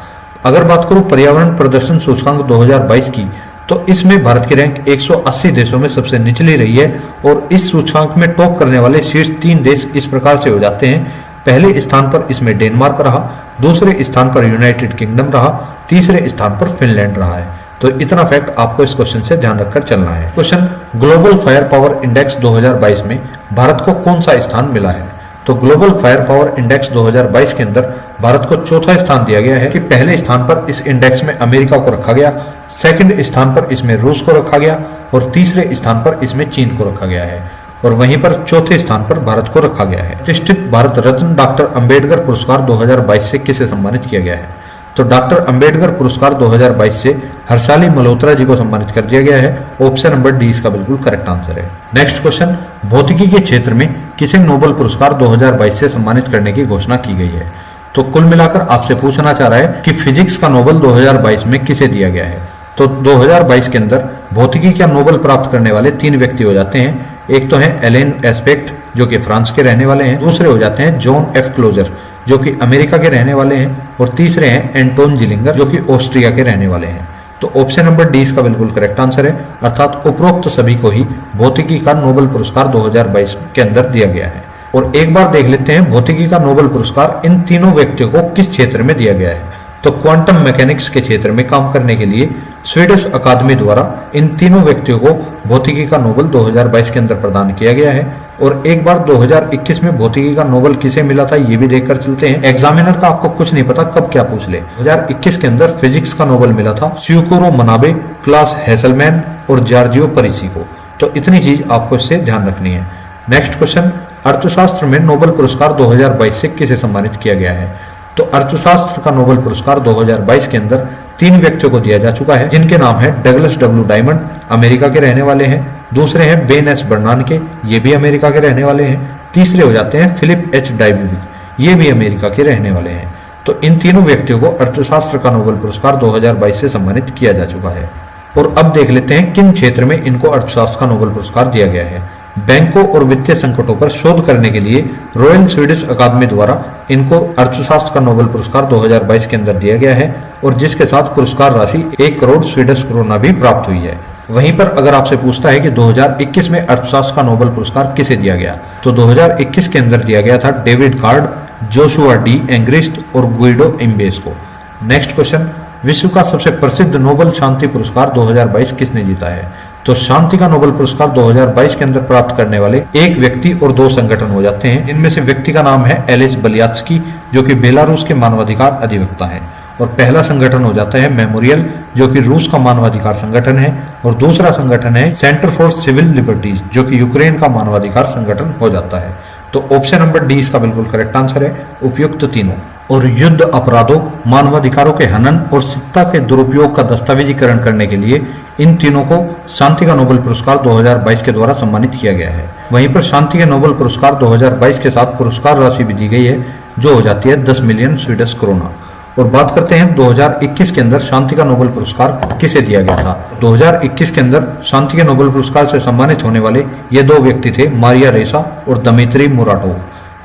अगर बात करूं पर्यावरण प्रदर्शन सूचकांक 2022 की, तो इसमें भारत की रैंक 180 देशों में सबसे निचली रही है। और इस सूचकांक में टॉप करने वाले शीर्ष 3 देश इस प्रकार से हो जाते हैं। पहले स्थान पर इसमें डेनमार्क रहा, दूसरे स्थान पर यूनाइटेड किंगडम रहा, तीसरे स्थान पर फिनलैंड रहा है। तो इतना फैक्ट आपको इस क्वेश्चन से ध्यान रखकर चलना है। Question, global fire power index 2022 में भारत को कौन सा स्थान मिला है? तो ग्लोबल फायर पावर इंडेक्स 2022 के अंदर भारत को चौथा स्थान दिया गया है कि पहले स्थान पर इस इंडेक्स में अमेरिका को रखा गया, सेकंड स्थान पर इसमें रूस को रखा गया, और तीसरे स्थान पर इसमें चीन को रखा गया है, और वहीं पर चौथे स्थान पर भारत को रखा गया है। प्रतिष्ठित भारत रत्न डॉक्टर अंबेडकर पुरस्कार 2022 से किसे सम्मानित किया गया है? तो डॉक्टर अंबेडकर पुरस्कार 2022 से हर्षाली मल्होत्रा जी को सम्मानित कर दिया गया है। ऑप्शन नंबर डी इसका बिल्कुल करेक्ट आंसर है। नेक्स्ट क्वेश्चन, भौतिकी के क्षेत्र में किसे नोबेल पुरस्कार 2022 से सम्मानित करने की घोषणा की गई है? तो कुल मिलाकर आपसे पूछना चाह रहा है कि फिजिक्स का नोबेल 2022 में किसे दिया गया है? तो 2022 के अंदर भौतिकी का नोबेल प्राप्त करने वाले 3 व्यक्ति हो जाते हैं। एक तो हैं एलेन एस्पेक्ट जो कि फ्रांस के रहने वाले हैं, दूसरे हो जाते हैं जॉन एफ क्लोजर जो कि अमेरिका के रहने वाले हैं, और तीसरे हैं एंटोन जिलिंगर जो कि ऑस्ट्रिया के रहने वाले हैं। तो ऑप्शन नंबर डी इसका बिल्कुल करेक्ट आंसर है, अर्थात उपरोक्त सभी को ही भौतिकी का नोबेल पुरस्कार 2022 के अंदर दिया गया है। और एक बार देख लेते हैं भौतिकी का नोबेल पुरस्कार इन तीनों व्यक्तियों को किस क्षेत्र में दिया गया है। तो क्वांटम मैकेनिक्स के क्षेत्र में काम करने के लिए स्वीडिश अकादमी द्वारा इन तीनों व्यक्तियों को भौतिकी का नोबेल 2022 के अंदर प्रदान किया गया है। और एक बार 2021 में भौतिकी का नोबेल किसे मिला था ये भी देखकर चलते हैं। एग्जामिनर का आपको कुछ नहीं पता कब क्या पूछ ले। 2021 के अंदर फिजिक्स का नोबेल मिला था स्यूकुरो मनाबे, क्लास हेसलमैन और जॉर्जियो परिसी को। तो इतनी चीज आपको इससे ध्यान रखनी है। नेक्स्ट क्वेश्चन, अर्थशास्त्र में नोबेल पुरस्कार 2022 से किसे सम्मानित किया गया है। तो अर्थशास्त्र का नोबेल पुरस्कार 2022 के अंदर 3 व्यक्तियों को दिया जा चुका है, जिनके नाम है डगलस डब्ल्यू डायमंड, अमेरिका के रहने वाले हैं। दूसरे हैं बेन एस बर्नानके, ये भी अमेरिका के रहने वाले हैं। तीसरे हो जाते हैं फिलिप एच डाइबविक, ये भी अमेरिका के रहने वाले हैं। तो इन तीनों व्यक्तियों को अर्थशास्त्र का नोबेल पुरस्कार 2022 से सम्मानित किया जा चुका है। और अब देख लेते हैं किन क्षेत्र में इनको अर्थशास्त्र का नोबेल पुरस्कार दिया गया है। बैंकों और वित्तीय संकटों पर शोध करने के लिए रॉयल स्वीडिश अकादमी द्वारा इनको अर्थशास्त्र का नोबेल पुरस्कार 2022 के अंदर दिया गया है, और जिसके साथ पुरस्कार राशि 1 करोड़ स्वीडिश क्रोना भी प्राप्त हुई है। वहीं पर अगर आपसे पूछता है कि 2021 में अर्थशास्त्र का नोबेल पुरस्कार किसे दिया गया, तो 2021 के अंदर दिया गया था David card, Joshua D Angrist और गुइडो इम्बेस को। नेक्स्ट क्वेश्चन, विश्व का सबसे प्रसिद्ध नोबेल शांति पुरस्कार 2022 किसने जीता है। तो शांति का नोबेल पुरस्कार 2022 के अंदर प्राप्त करने वाले एक व्यक्ति और 2 संगठन हो जाते हैं। इनमें से व्यक्ति का नाम है एलिस बलियात्स्की जो कि बेलारूस के मानवाधिकार अधिवक्ता है, और पहला संगठन हो जाता है मेमोरियल जो कि रूस का मानवाधिकार संगठन है, और दूसरा संगठन है सेंटर फॉर सिविल लिबर्टीज जो कि यूक्रेन का मानवाधिकार संगठन हो जाता है। तो ऑप्शन नंबर डी इसका बिल्कुल करेक्ट आंसर है, उपयुक्त तीनों। और युद्ध अपराधों, मानवाधिकारों के हनन और सत्ता के दुरुपयोग का दस्तावेजीकरण करने के लिए इन तीनों को शांति का नोबेल पुरस्कार 2022 के द्वारा सम्मानित किया गया है। वहीं पर शांति के नोबेल पुरस्कार 2022 के साथ पुरस्कार राशि भी दी गई है जो हो जाती है 10 मिलियन स्वीडिश क्रोना। और बात करते हैं 2021 के अंदर शांति का नोबेल पुरस्कार किसे दिया गया था। 2021 के अंदर शांति के नोबेल पुरस्कार से सम्मानित होने वाले ये 2 व्यक्ति थे, मारिया रेसा और दमित्री मुराटोव।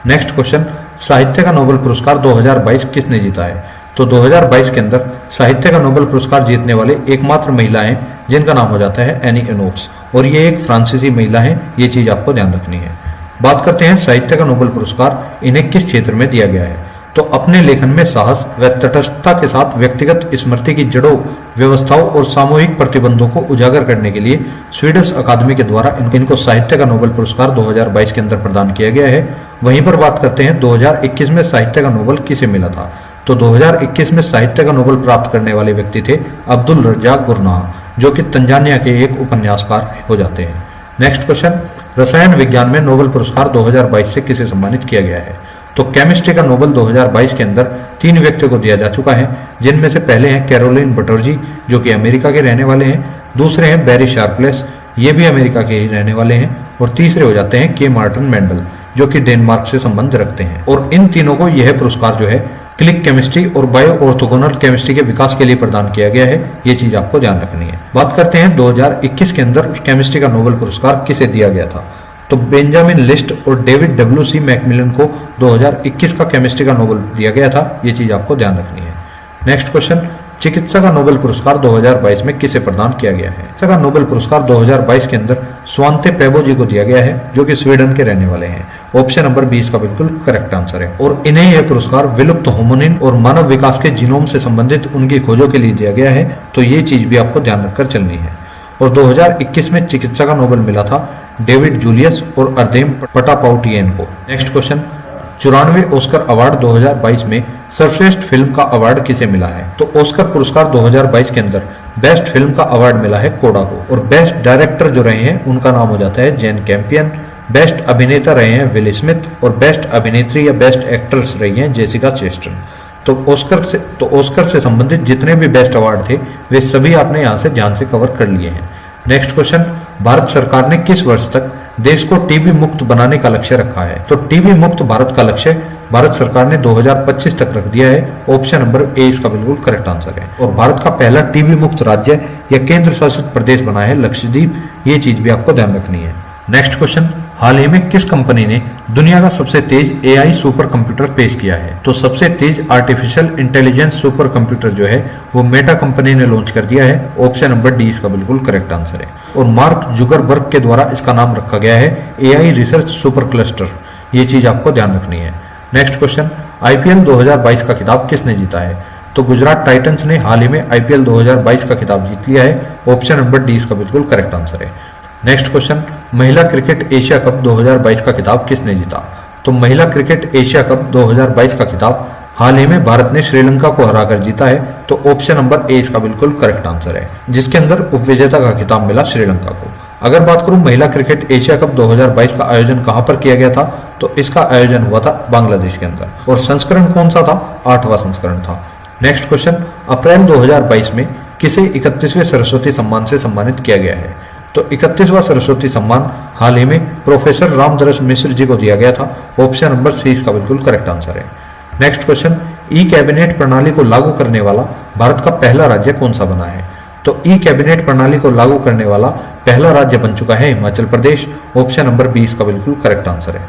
नेक्स्ट क्वेश्चन, साहित्य का नोबेल पुरस्कार 2022 किसने जीता है। तो 2022 के अंदर साहित्य का नोबेल पुरस्कार जीतने वाले एकमात्र महिला हैं जिनका नाम हो जाता है एनी एनोक्स, और ये एक फ्रांसीसी महिला है, ये चीज आपको ध्यान रखनी है। बात करते हैं साहित्य का नोबेल पुरस्कार इन्हें किस क्षेत्र में दिया गया है। तो अपने लेखन में साहस व तटस्थता के साथ व्यक्तिगत स्मृति की जड़ों, व्यवस्थाओं और सामूहिक प्रतिबंधों को उजागर करने के लिए स्वीडिश अकादमी के द्वारा इनको साहित्य का नोबेल पुरस्कार 2022 के अंदर प्रदान किया गया है। वहीं पर बात करते हैं 2021 में साहित्य का नोबेल किसे मिला था। तो 2021 में साहित्य का नोबेल प्राप्त करने वाले व्यक्ति थे अब्दुल रज्जाक गुरनाह जो कि तंजानिया के एक उपन्यासकार हो जाते हैं। नेक्स्ट क्वेश्चन, रसायन विज्ञान में नोबेल पुरस्कार 2022 से किसे सम्मानित किया गया है। तो केमिस्ट्री का नोबेल 2022 के अंदर 3 व्यक्तियों को दिया जा चुका है, जिनमें से पहले हैं कैरोलिन बटर्जी जो कि अमेरिका के रहने वाले हैं, दूसरे हैं बैरी शार्पलेस, ये भी अमेरिका के ही रहने वाले हैं, और तीसरे हो जाते हैं के मार्टिन मेंडल जो कि डेनमार्क से संबंध रखते हैं। और इन तीनों को यह पुरस्कार जो है क्लिक केमिस्ट्री और बायो ऑर्थोगोनल केमिस्ट्री के विकास के लिए प्रदान किया गया है, ये चीज आपको ध्यान रखनी है। बात करते हैं 2021 के अंदर केमिस्ट्री का नोबेल पुरस्कार किसे दिया गया था। तो बेंजामिन लिस्ट और डेविड डब्ल्यू.सी. मैकमिलन को 2021 का केमिस्ट्री का नोबेल दिया गया था, ये चीज आपको ध्यान रखनी है। नेक्स्ट क्वेश्चन, चिकित्सा का नोबेल पुरस्कार 2022 में किसे प्रदान किया गया है। चिकित्सा का नोबेल पुरस्कार 2022 के अंदर स्वांते पेबो जी को दिया गया है जो कि स्वीडन के रहने वाले हैं। ऑप्शन नंबर 20 का बिल्कुल करेक्ट आंसर है, और इन्हें यह पुरस्कार विलुप्त होमोनिन और मानव विकास के जीनोम से संबंधित उनकी खोजों के लिए दिया गया है, तो ये चीज भी आपको ध्यान रखकर चलनी है। और 2021 में चिकित्सा का नोबेल मिला था डेविड जूलियस और अर्देम पटापाउटियन को। नेक्स्ट क्वेश्चन, 94वें ऑस्कर अवार्ड 2022 में सर्वश्रेष्ठ फिल्म का अवार्ड किसे मिला है। तो ऑस्कर पुरस्कार 2022 के अंदर बेस्ट फिल्म का अवार्ड मिला है कोडा को, और बेस्ट डायरेक्टर जो रहे हैं उनका नाम हो जाता है जेन कैंपियन, बेस्ट अभिनेता रहे हैं विल स्मिथ, और बेस्ट अभिनेत्री या बेस्ट एक्ट्रेस रही हैं जेसिका चेस्टन। तो ऑस्कर से संबंधित जितने भी बेस्ट अवार्ड थे वे सभी आपने यहाँ से ध्यान से कवर कर लिए हैं। नेक्स्ट क्वेश्चन, भारत सरकार ने किस वर्ष तक देश को टीबी मुक्त बनाने का लक्ष्य रखा है। तो टीबी मुक्त भारत का लक्ष्य भारत सरकार ने 2025 तक रख दिया है। ऑप्शन नंबर ए इसका बिल्कुल करेक्ट आंसर है। और भारत का पहला टीबी मुक्त राज्य या केंद्र शासित प्रदेश बना है लक्षद्वीप। ये चीज भी आपको ध्यान रखनी है। नेक्स्ट क्वेश्चन, हाल ही में किस कंपनी ने दुनिया का सबसे तेज एआई सुपर कंप्यूटर पेश किया है? तो सबसे तेज आर्टिफिशियल इंटेलिजेंस सुपर कंप्यूटर जो है वो मेटा कंपनी ने लॉन्च कर दिया है। ऑप्शन नंबर डी इसका बिल्कुल करेक्ट आंसर है। और मार्क जुकरबर्ग के द्वारा इसका नाम रखा गया है एआई रिसर्च सुपर क्लस्टर। ये चीज आपको ध्यान रखनी है। नेक्स्ट क्वेश्चन, आईपीएल 2022 का खिताब किसने जीता है? तो गुजरात टाइटंस ने हाल ही में आईपीएल 2022 का खिताब जीत लिया है। ऑप्शन नंबर डी इसका बिल्कुल करेक्ट आंसर है। नेक्स्ट क्वेश्चन, महिला क्रिकेट एशिया कप 2022 का खिताब किसने जीता? तो महिला क्रिकेट एशिया कप 2022 का खिताब हाल ही में भारत ने श्रीलंका को हराकर जीता है। तो ऑप्शन नंबर ए इसका बिल्कुल करेक्ट आंसर है, जिसके अंदर उपविजेता का खिताब मिला श्रीलंका को। अगर बात करूं महिला क्रिकेट एशिया कप 2022 का आयोजन कहां पर किया गया था, तो इसका आयोजन हुआ था बांग्लादेश के अंदर। और संस्करण कौन सा था? 8वां संस्करण था। नेक्स्ट क्वेश्चन, अप्रैल 2022 में किसे 31वें सरस्वती सम्मान से सम्मानित किया गया है? तो 31वां सरस्वती सम्मान हाल ही में प्रोफेसर रामदरस मिश्र जी को दिया गया था। ऑप्शन नंबर सी इसका बिल्कुल करेक्ट आंसर है। नेक्स्ट क्वेश्चन, ई कैबिनेट प्रणाली को लागू करने वाला भारत का पहला राज्य कौन सा बना है? तो ई कैबिनेट प्रणाली को लागू करने वाला पहला राज्य बन चुका है Himachal Pradesh. Option number B इसका बिल्कुल करेक्ट आंसर है।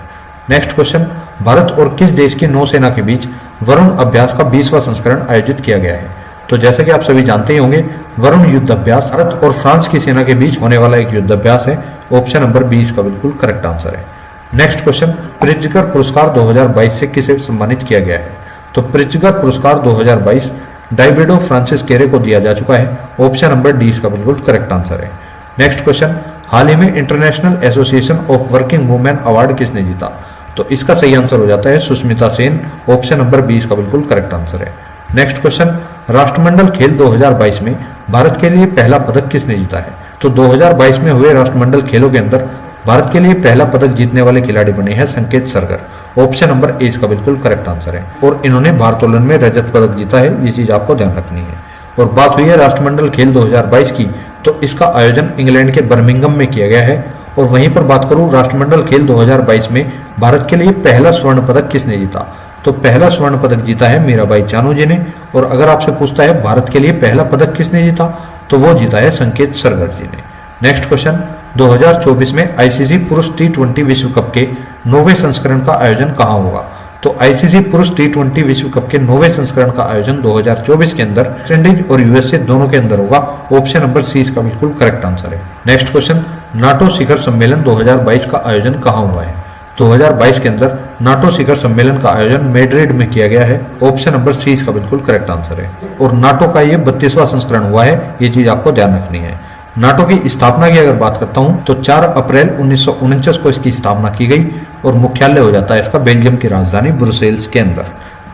नेक्स्ट क्वेश्चन, भारत और किस देश की नौसेना के बीच वरुण अभ्यास का 20वां संस्करण आयोजित किया गया है? तो जैसा कि आप सभी जानते ही होंगे, वरुण युद्ध अभ्यास भारत और फ्रांस की सेना के बीच होने वाला एक युद्ध अभ्यास है। ऑप्शन नंबर बी इसका बिल्कुल करेक्ट आंसर है। नेक्स्ट क्वेश्चन, प्रित्जकर पुरस्कार 2022 से किसे सम्मानित किया गया है? तो प्रित्जकर पुरस्कार 2022 डाइविडो फ्रांसिस केरे को दिया जा चुका है। ऑप्शन नंबर डी इसका बिल्कुल करेक्ट आंसर है। नेक्स्ट क्वेश्चन, हाल ही में international association of working women award किसने जीता? तो इसका सही आंसर हो जाता है Sushmita Sen. Option number B इसका बिल्कुल करेक्ट आंसर है। नेक्स्ट क्वेश्चन, राष्ट्रमंडल खेल 2022 में भारत के लिए पहला पदक किसने जीता है? तो 2022 में हुए राष्ट्रमंडल खेलों के अंदर भारत के लिए पहला पदक जीतने वाले खिलाड़ी बने हैं संकेत सरगर। ऑप्शन नंबर ए इसका बिल्कुल करेक्ट आंसर है। और इन्होंने भारोत्तोलन में रजत पदक जीता है। ये चीज आपको ध्यान रखनी है। और बात हुई है राष्ट्रमंडल खेल 2022 की, तो इसका आयोजन इंग्लैंड के बर्मिंघम में किया गया है। और वहीं पर बात करूं राष्ट्रमंडल खेल 2022 में भारत के लिए पहला स्वर्ण पदक किसने जीता? तो पहला स्वर्ण पदक जीता है मीराबाई चानू जी ने। और अगर आपसे पूछता है भारत के लिए पहला पदक किसने जीता, तो वो जीता है संकेत सरगर जी ने। नेक्स्ट क्वेश्चन, 2024 में आईसीसी पुरुष टी20 विश्व कप के 9वें संस्करण का आयोजन कहां होगा? तो आईसीसी पुरुष टी20 विश्व कप के 9वें संस्करण का आयोजन 2024 के अंदर वेस्ट इंडीज और यूएसए दोनों के अंदर होगा। ऑप्शन नंबर सी इसका बिल्कुल करेक्ट आंसर है। नेक्स्ट क्वेश्चन, नाटो शिखर सम्मेलन 2022 का आयोजन कहां हुआ है? 2022 के अंदर नाटो शिखर सम्मेलन का आयोजन मैड्रिड में किया गया है। ऑप्शन नंबर सी इसका बिल्कुल करेक्ट आंसर है। और नाटो का ये 32वां संस्करण हुआ है। ये चीज आपको ध्यान रखनी है। नाटो की स्थापना की अगर बात करता हूं तो 4 अप्रैल 1949 को इसकी स्थापना की गई और मुख्यालय हो जाता है इसका बेल्जियम की राजधानी ब्रुसेल्स के अंदर।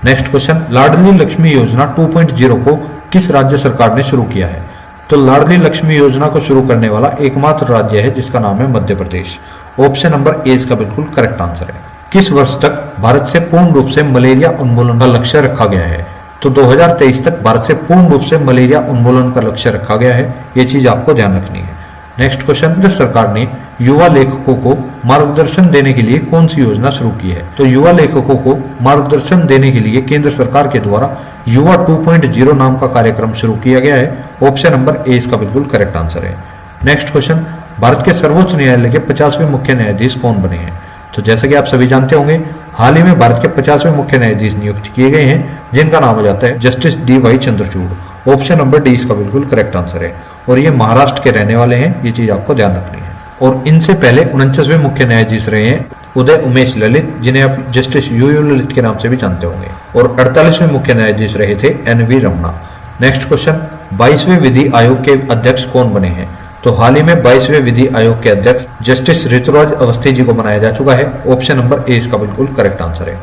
नेक्स्ट क्वेश्चन, लाडली लक्ष्मी योजना 2.0 को किस राज्य सरकार ने शुरू किया है? तो लाडली लक्ष्मी योजना को शुरू करने वाला एकमात्र राज्य है जिसका नाम है Madhya Pradesh. Option number A इसका बिल्कुल करेक्ट आंसर है। किस वर्ष तक भारत से पूर्ण रूप से मलेरिया उन्मूलन का लक्ष्य रखा गया है? तो 2023 तक भारत से पूर्ण रूप से मलेरिया उन्मूलन का लक्ष्य रखा गया है। ये चीज आपको ध्यान रखनी है। नेक्स्ट क्वेश्चन, केंद्र सरकार ने युवा लेखकों को मार्गदर्शन देने के लिए कौन सी योजना शुरू की है? तो युवा लेखकों को मार्गदर्शन देने के लिए केंद्र सरकार के द्वारा युवा 2.0 नाम का कार्यक्रम शुरू किया गया है। ऑप्शन नंबर ए इसका बिल्कुल करेक्ट आंसर है। नेक्स्ट क्वेश्चन, भारत के सर्वोच्च न्यायालय के 50वें मुख्य न्यायाधीश कौन बने हैं? तो जैसा कि आप सभी जानते होंगे, हाल ही में भारत के 50वें मुख्य न्यायाधीश नियुक्त किए गए हैं, जिनका नाम हो जाता है justice D.Y.. Chandrachud. Option number D इसका बिल्कुल करेक्ट आंसर है। और ये महाराष्ट्र के रहने वाले हैं। ये चीज आपको ध्यान रखनी है। और इनसे पहले 49वें मुख्य न्यायाधीश रहे हैं उदय उमेश ललित, जिन्हें आप जस्टिस यू ललित के नाम से भी जानते होंगे। और 48वें मुख्य न्यायाधीश रहे थे एन.वी. रमणा। नेक्स्ट क्वेश्चन, 22वें विधि आयोग के अध्यक्ष कौन बने हैं? तो हाल ही में 22वें विधि आयोग के अध्यक्ष जस्टिस ऋतुराज अवस्थी जी को बनाया जा चुका है। ऑप्शन नंबर ए इसका बिल्कुल करेक्ट आंसर है।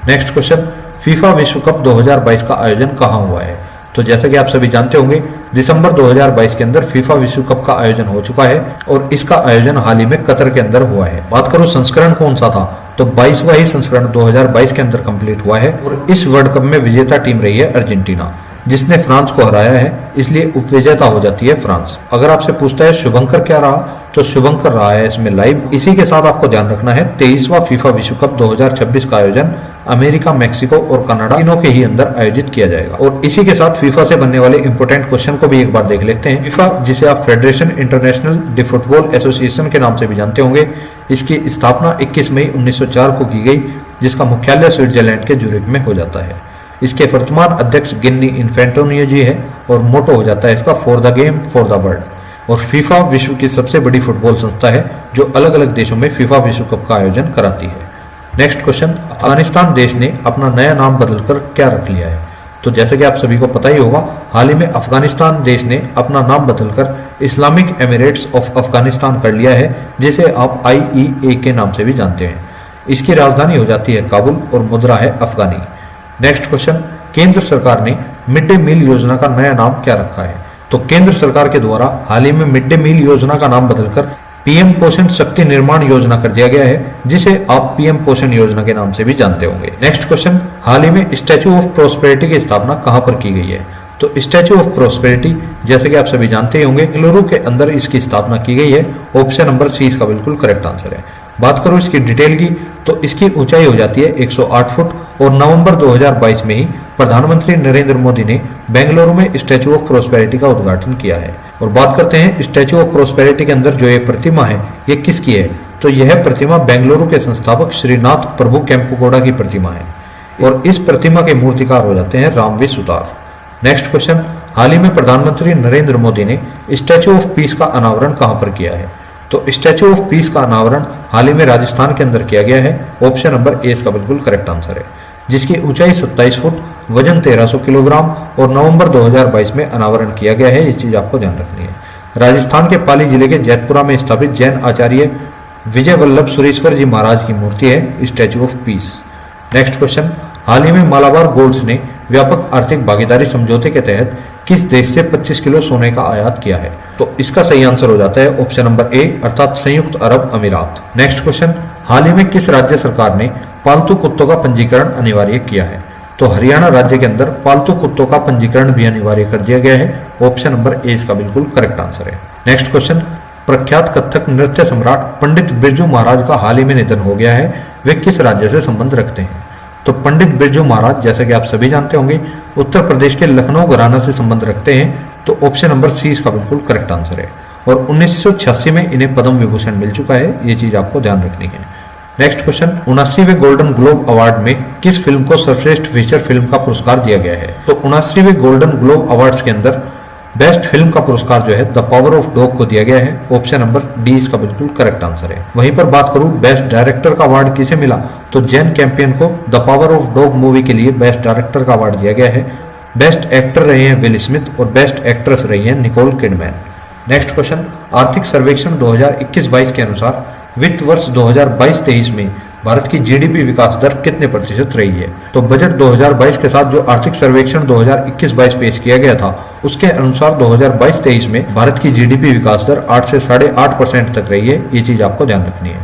नेक्स्ट क्वेश्चन, फीफा विश्व कप 2022 का आयोजन कहां हुआ है? तो जैसा कि आप सभी जानते होंगे, दिसंबर 2022 के अंदर फीफा विश्व कप का आयोजन हो चुका है और इसका आयोजन हाल ही में कतर के अंदर हुआ है। बात करो संस्करण कौन सा था, तो 22वां ही संस्करण 2022 के अंदर कंप्लीट हुआ है और इस वर्ल्ड कप में विजेता टीम रही है अर्जेंटीना। जिसने फ्रांस को हराया है, इसलिए उपविजेता हो जाती है फ्रांस। अगर आपसे पूछता है शुभंकर क्या रहा, तो शुभंकर रहा है इसमें लाइव। इसी के साथ आपको ध्यान रखना है 23वां फीफा विश्व कप 2026 का आयोजन अमेरिका, मैक्सिको और कनाडा तीनों के ही अंदर आयोजित किया जाएगा। और इसी के साथ फीफा से बनने वाले इंपोर्टेंट क्वेश्चन को भी एक बार देख लेते हैं। फीफा, जिसे आप federation international D football association के नाम से भी जानते होंगे, इसकी स्थापना 21 मई 1904 को की गई, जिसका मुख्यालय स्विट्जरलैंड के ज्यूरिख में हो जाता है। इसके वर्तमान अध्यक्ष गिन्नी इन्फेंटोनियो जी है और मोटो हो जाता है इसका for the game for the world. और फीफा विश्व की सबसे बड़ी फुटबॉल संस्था है जो अलग अलग देशों में फीफा विश्व कप का आयोजन कराती है। नेक्स्ट क्वेश्चन, अफगानिस्तान देश ने अपना नया नाम बदलकर क्या रख लिया है? तो जैसे कि आप सभी को पता ही होगा, हाल ही में अफगानिस्तान देश ने अपना नाम बदलकर इस्लामिक एमिरेट्स ऑफ अफगानिस्तान कर लिया है, जिसे आप IEA के नाम से भी जानते हैं। इसकी राजधानी हो जाती है काबुल और मुद्रा है अफगानी। नेक्स्ट क्वेश्चन, केंद्र सरकार ने मिड डे मील योजना का नया नाम क्या रखा है? तो केंद्र सरकार के द्वारा हाल ही में मिड डे मील योजना का नाम बदलकर PM पोषण शक्ति निर्माण योजना कर दिया गया है, जिसे आप PM पोषण योजना के नाम से भी जानते होंगे। नेक्स्ट क्वेश्चन, हाल ही में स्टैच्यू ऑफ प्रोस्पेरिटी की स्थापना कहां पर की गई है? तो स्टैच्यू ऑफ प्रोस्पेरिटी, जैसे कि आप सभी जानते ही होंगे, बेंगलुरु के अंदर इसकी स्थापना की गई है। ऑप्शन नंबर सी इसका बिल्कुल करेक्ट आंसर है। बात करूं इसकी डिटेल की, तो इसकी ऊंचाई हो जाती है 108 फुट और नवंबर 2022 में ही प्रधानमंत्री नरेंद्र मोदी ने बेंगलुरु में स्टैच्यू ऑफ प्रोस्पेरिटी का उद्घाटन किया है। और बात करते हैं स्टैच्यू ऑफ प्रोस्पेरिटी के अंदर जो ये प्रतिमा है, ये किसकी है? तो यह प्रतिमा बेंगलुरु के संस्थापक श्रीनाथ प्रभु केम्पुगौड़ा की प्रतिमा है और इस प्रतिमा के मूर्तिकार हो जाते हैं रामवी सुतार। नेक्स्ट क्वेश्चन, हाल ही में प्रधानमंत्री नरेंद्र मोदी ने स्टैच्यू ऑफ पीस का अनावरण कहां पर किया है? तो स्टैच्यू ऑफ पीस का अनावरण हाल ही में राजस्थान के अंदर किया गया है। ऑप्शन नंबर ए इसका बिल्कुल करेक्ट आंसर है, जिसकी ऊंचाई 27 फुट, वजन 1300 किलोग्राम और नवंबर 2022 में अनावरण किया गया है। ये चीज आपको ध्यान रखनी है। राजस्थान के पाली जिले के जैतपुरा में स्थापित जैन आचार्य विजय वल्लभ सुरेश्वर जी महाराज की मूर्ति है statue of peace. Next question, हाल ही में मालाबार गोल्ड्स ने व्यापक आर्थिक भागीदारी समझौते के तहत किस देश से 25 किलो सोने का आयात किया है? तो इसका सही आंसर हो जाता है ऑप्शन नंबर ए, अर्थात संयुक्त अरब अमीरात। नेक्स्ट क्वेश्चन, हाल ही में किस राज्य सरकार ने पालतू कुत्तों का पंजीकरण अनिवार्य किया है? तो हरियाणा राज्य के अंदर पालतू कुत्तों का पंजीकरण भी अनिवार्य कर दिया गया है। ऑप्शन नंबर ए इसका बिल्कुल करेक्ट आंसर है। नेक्स्ट क्वेश्चन, प्रख्यात कथक नृत्य सम्राट पंडित बिरजू महाराज का हाल ही में निधन हो गया है, वे किस राज्य से संबंध रखते हैं? तो पंडित बिरजू महाराज, जैसे कि आप सभी जानते होंगे, उत्तर प्रदेश के लखनऊ घराना से संबंध रखते हैं। तो ऑप्शन नंबर सी इसका बिल्कुल करेक्ट आंसर है। और 1986 में इन्हें पद्म विभूषण मिल चुका है, ये चीज आपको ध्यान रखनी है। नेक्स्ट क्वेश्चन, 79वें गोल्डन ग्लोब अवार्ड में किस फिल्म को सर्वश्रेष्ठ फीचर फिल्म का पुरस्कार दिया गया है? तो 79वें गोल्डन ग्लोब अवार्ड्स के अंदर बेस्ट फिल्म का पुरस्कार जो है द पावर ऑफ डॉग को दिया गया है। ऑप्शन नंबर डी इसका बिल्कुल करेक्ट आंसर है। वहीं पर बात करूं बेस्ट डायरेक्टर का अवार्ड किसे मिला, तो जैन कैंपियन को the power of dog movie के लिए बेस्ट डायरेक्टर का अवार्ड दिया गया है। बेस्ट एक्टर रहे हैं विल स्मिथ और बेस्ट एक्ट्रेस रही है निकोल किडमैन। नेक्स्ट क्वेश्चन, आर्थिक सर्वेक्षण 2021-22 के अनुसार वित्त वर्ष 2022-23 में भारत की GDP विकास दर कितने प्रतिशत रही है? तो बजट 2022 के साथ जो आर्थिक सर्वेक्षण 2021-22 पेश किया गया था, उसके अनुसार 2022-23 में भारत की GDP विकास दर 8 से 8.5% तक रही है। ये चीज आपको ध्यान रखनी है।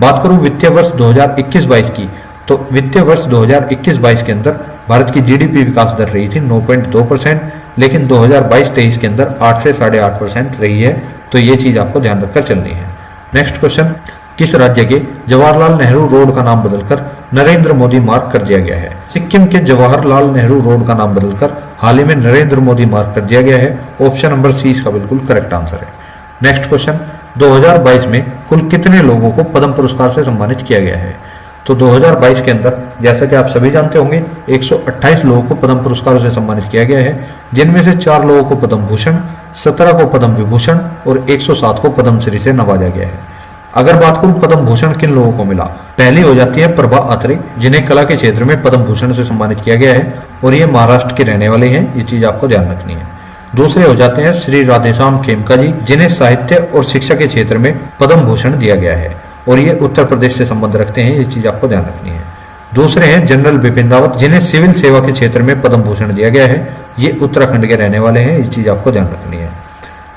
बात करूं वित्तीय वर्ष 2021-22 की, तो वित्तीय वर्ष 2021-22 के अंदर भारत की GDP विकास दर रही थी 9.2%, लेकिन 2022-23 के अंदर 8 से 8.5% रही है। तो ये चीज आपको ध्यान रखकर चलनी है। नेक्स्ट क्वेश्चन, किस राज्य के जवाहरलाल नेहरू रोड का नाम बदलकर नरेंद्र मोदी मार्ग कर दिया गया है? सिक्किम के जवाहरलाल नेहरू रोड का नाम बदलकर हाल ही में नरेंद्र मोदी मार्ग कर दिया गया है। ऑप्शन नंबर सी इसका बिल्कुल करेक्ट आंसर है। नेक्स्ट क्वेश्चन, 2022 में कुल कितने लोगों को पद्म पुरस्कार से सम्मानित किया गया है? तो 2022 के अंदर जैसा कि आप सभी जानते होंगे 128 लोगों को पद्म पुरस्कारों से सम्मानित किया गया है, जिनमें से 4 लोगों को पद्म भूषण, 17 को पद्म विभूषण और 107 को पद्मश्री से नवाजा गया है। अगर बात करूं पद्म भूषण किन लोगों को मिला, पहली हो जाती है प्रभा अत्रे, जिन्हें कला के क्षेत्र में पद्म भूषण से सम्मानित किया गया है और ये महाराष्ट्र के रहने वाले हैं। ये चीज आपको ध्यान रखनी है। दूसरे हो जाते हैं श्री राधेश्याम खेमका जी, जिन्हें साहित्य और शिक्षा के क्षेत्र में पद्म भूषण दिया गया है और ये उत्तर प्रदेश से संबंध रखते हैं। ये चीज आपको ध्यान रखनी है। दूसरे हैं जनरल बिपिन रावत, जिन्हें सिविल सेवा के क्षेत्र में पद्म भूषण दिया गया है। ये उत्तराखंड के रहने वाले हैं। ये चीज आपको ध्यान रखनी है।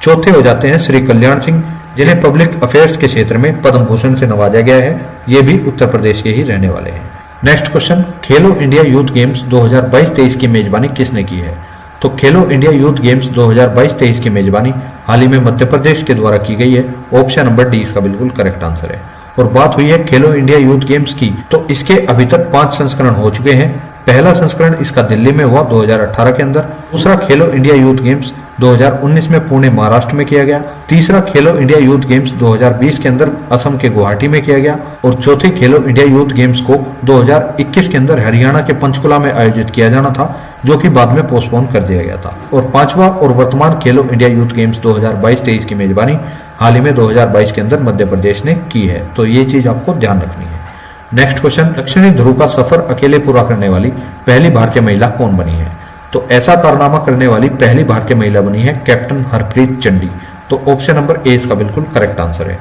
चौथे हो जाते हैं श्री कल्याण सिंह, जिन्हें पब्लिक अफेयर्स के क्षेत्र में पद्म भूषण से नवाजा गया है। ये भी उत्तर प्रदेश के ही रहने वाले हैं। नेक्स्ट क्वेश्चन, खेलो इंडिया यूथ गेम्स 2022-23 की मेजबानी किसने की है? तो खेलो इंडिया यूथ गेम्स 2022-23 की मेजबानी हाल ही में मध्य प्रदेश के द्वारा की गई है। ऑप्शन नंबर डी इसका बिल्कुल करेक्ट आंसर है। और बात हुई है खेलो इंडिया यूथ गेम्स की, तो इसके अभी तक 5 संस्करण हो चुके हैं। पहला संस्करण इसका दिल्ली में हुआ 2018 के अंदर। दूसरा खेलो इंडिया यूथ गेम्स 2019 में पुणे महाराष्ट्र में किया गया। तीसरा खेलो इंडिया यूथ गेम्स 2020 के अंदर असम के गुवाहाटी में किया गया। और चौथे खेलो इंडिया यूथ गेम्स को 2021 के अंदर हरियाणा के पंचकुला में आयोजित किया जाना था, जो कि बाद में पोस्टपोन कर दिया गया था। और पांचवा और वर्तमान खेलो इंडिया यूथ गेम्स 2022-23 की मेजबानी हाल ही में 2022 के अंदर मध्य प्रदेश ने की है। तो ये चीज आपको ध्यान रखनी है। नेक्स्ट क्वेश्चन, दक्षिणी ध्रुव का सफर अकेले पूरा करने वाली पहली भारतीय महिला कौन बनी है? तो ऐसा कारनामा करने वाली पहली भारतीय महिला बनी है कैप्टन हरप्रीत चंडी। तो ऑप्शन नंबर ए इसका बिल्कुल करेक्ट आंसर है।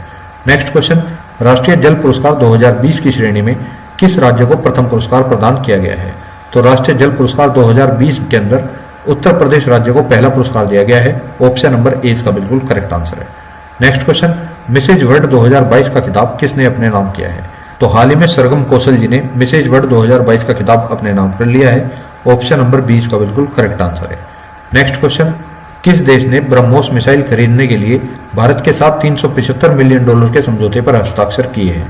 नेक्स्ट क्वेश्चन, राष्ट्रीय जल पुरस्कार 2020 की श्रेणी में किस राज्य को प्रथम पुरस्कार प्रदान किया गया है? तो राष्ट्रीय जल पुरस्कार 2020 के अंदर उत्तर प्रदेश राज्य को पहला पुरस्कार दिया गया है। ऑप्शन नंबर ए इसका बिल्कुल करेक्ट आंसर है। नेक्स्ट क्वेश्चन, मिसेज वर्ल्ड 2022 का खिताब किसने अपने नाम किया है? तो हाल ही में सरगम कौशल जी ने मिसेज वर्ल्ड 2022 का खिताब अपने नाम कर लिया है। ऑप्शन नंबर बी इसका बिल्कुल करेक्ट आंसर है। नेक्स्ट क्वेश्चन, किस देश ने ब्रह्मोस मिसाइल खरीदने के लिए भारत के साथ $375 मिलियन के समझौते पर हस्ताक्षर किए हैं?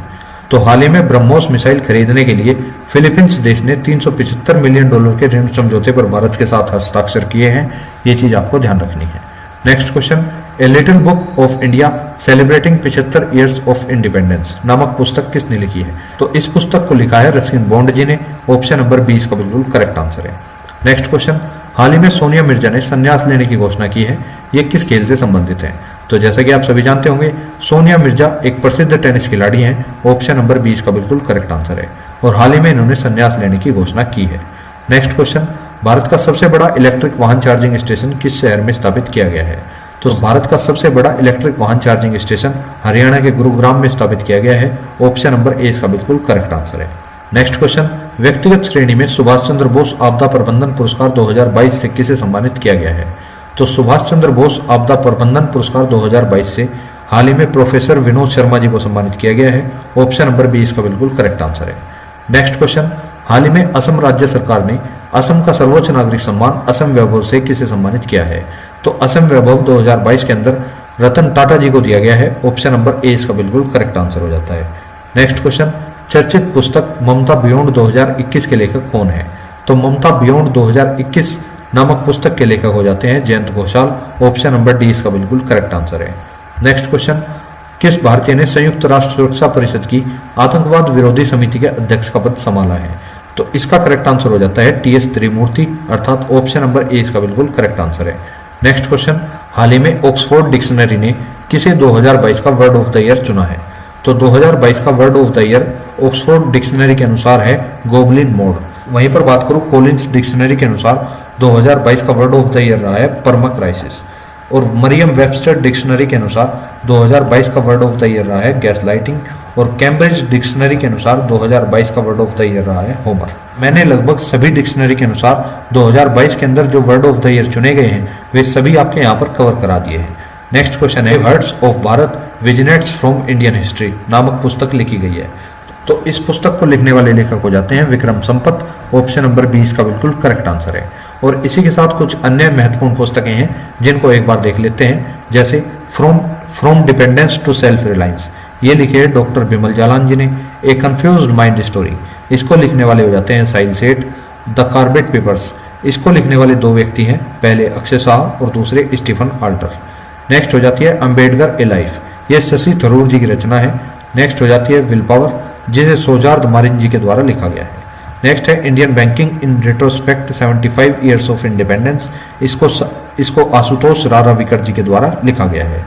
तो हाल ही में ब्रह्मोस मिसाइल खरीदने के लिए फिलीपींस देश ने $375 मिलियन के ऋण समझौते पर भारत के साथ हस्ताक्षर किए हैं। ये चीज आपको ध्यान रखनी है। Next question, a little book of India celebrating 75 years of independence नामक पुस्तक किसने लिखी है? तो इस पुस्तक को लिखा है रस्किन बॉन्ड जी ने। ऑप्शन नंबर बी इसका बिल्कुल करेक्ट आंसर है। नेक्स्ट क्वेश्चन, हाल ही में सोनिया मिर्जा ने संन्यास लेने की घोषणा की है, ये किस खेल से संबंधित है? तो जैसा कि आप सभी जानते होंगे, सोनिया मिर्जा एक प्रसिद्ध टेनिस खिलाड़ी हैं। ऑप्शन नंबर बी इसका बिल्कुल करेक्ट आंसर है। और हाल ही में इन्होंने संन्यास लेने की घोषणा की है। नेक्स्ट क्वेश्चन, भारत का सबसे बड़ा इलेक्ट्रिक वाहन चार्जिंग स्टेशन किस शहर में स्थापित किया गया है? तो भारत का सबसे बड़ा इलेक्ट्रिक वाहन चार्जिंग स्टेशन हरियाणा के गुरुग्राम में स्थापित किया गया है। ऑप्शन नंबर ए इसका बिल्कुल करेक्ट आंसर है। नेक्स्ट क्वेश्चन, व्यक्तिगत श्रेणी में सुभाष चंद्र बोस आपदा प्रबंधन पुरस्कार 2022 से किसे सम्मानित किया गया है? तो सुभाष चंद्र बोस आपदा प्रबंधन पुरस्कार 2022 से हाल ही में प्रोफेसर विनोद शर्मा जी को सम्मानित किया गया है। ऑप्शन नंबर बी इसका बिल्कुल करेक्ट आंसर है। नेक्स्ट क्वेश्चन, हाल ही में असम राज्य सरकार ने असम का सर्वोच्च नागरिक सम्मान असम वैभव से किसे सम्मानित किया है? तो असम वैभव 2022 के अंदर रतन टाटा जी को दिया गया है। ऑप्शन नंबर ए इसका बिल्कुल करेक्ट आंसर हो जाता है। नेक्स्ट क्वेश्चन, चर्चित पुस्तक ममता बियॉन्ड 2021 के लेखक कौन है? तो ममता बियॉन्ड 2021 नामक पुस्तक के लेखक हो जाते हैं Jayant Ghoshal. Option number D इसका बिल्कुल करेक्ट आंसर है। नेक्स्ट क्वेश्चन, किस भारतीय ने संयुक्त राष्ट्र सुरक्षा परिषद की आतंकवाद विरोधी समिति के अध्यक्ष का पद संभाला है? तो इसका करेक्ट आंसर हो जाता है टी.एस. त्रिमूर्ति, अर्थात ऑप्शन नंबर ए इसका बिल्कुल करेक्ट आंसर है। नेक्स्ट क्वेश्चन, हाल ही में ऑक्सफोर्ड डिक्शनरी ने किसे 2022 का वर्ड ऑफ द ईयर चुना है? तो 2022 का word of the year Oxford dictionary के अनुसार है गोबलिन मोड। वहीं पर बात करूं कोलिंस डिक्शनरी के अनुसार 2022 का वर्ड ऑफ द ईयर रहा है पर्मा क्राइसिस। और मरियम वेबस्टर डिक्शनरी के अनुसार 2022 का वर्ड ऑफ द ईयर रहा है गैस लाइटिंग। और कैम्ब्रिज डिक्शनरी के अनुसार 2022 का वर्ड ऑफ द ईयर रहा है होमर। मैंने लगभग सभी डिक्शनरी के अनुसार 2022 के अंदर जो वर्ड ऑफ द ईयर चुने गए हैं वे सभी आपके यहाँ पर कवर करा दिए हैं। नेक्स्ट क्वेश्चन है, hearts of Bharat vignettes from Indian history नामक पुस्तक लिखी गई है। तो इस पुस्तक को लिखने वाले लेखक हो जाते हैं विक्रम संपत। ऑप्शन नंबर 20 का बिल्कुल करेक्ट आंसर है। और इसी के साथ कुछ अन्य महत्वपूर्ण पुस्तकें हैं जिनको एक बार देख लेते हैं, जैसे from dependence to self reliance, ये लिखे है डॉक्टर बिमल जालान जी ने। ए कंफ्यूज्ड माइंड स्टोरी, इसको लिखने वाले हो जाते हैं साहिल सेठ। द कार्बेट पेपर्स, इसको लिखने वाले दो व्यक्ति हैं, पहले अक्षय शाह और दूसरे स्टीफन आल्टर। नेक्स्ट हो जाती है अम्बेडकर ए लाइफ, ये शशि थरूर जी की रचना है। नेक्स्ट हो जाती है विल पावर, जिसे सोजार्द मारिन जी के द्वारा लिखा गया है। नेक्स्ट है Indian banking in retrospect 75 years of independence, इसको आशुतोष राराविकर जी के द्वारा लिखा गया है।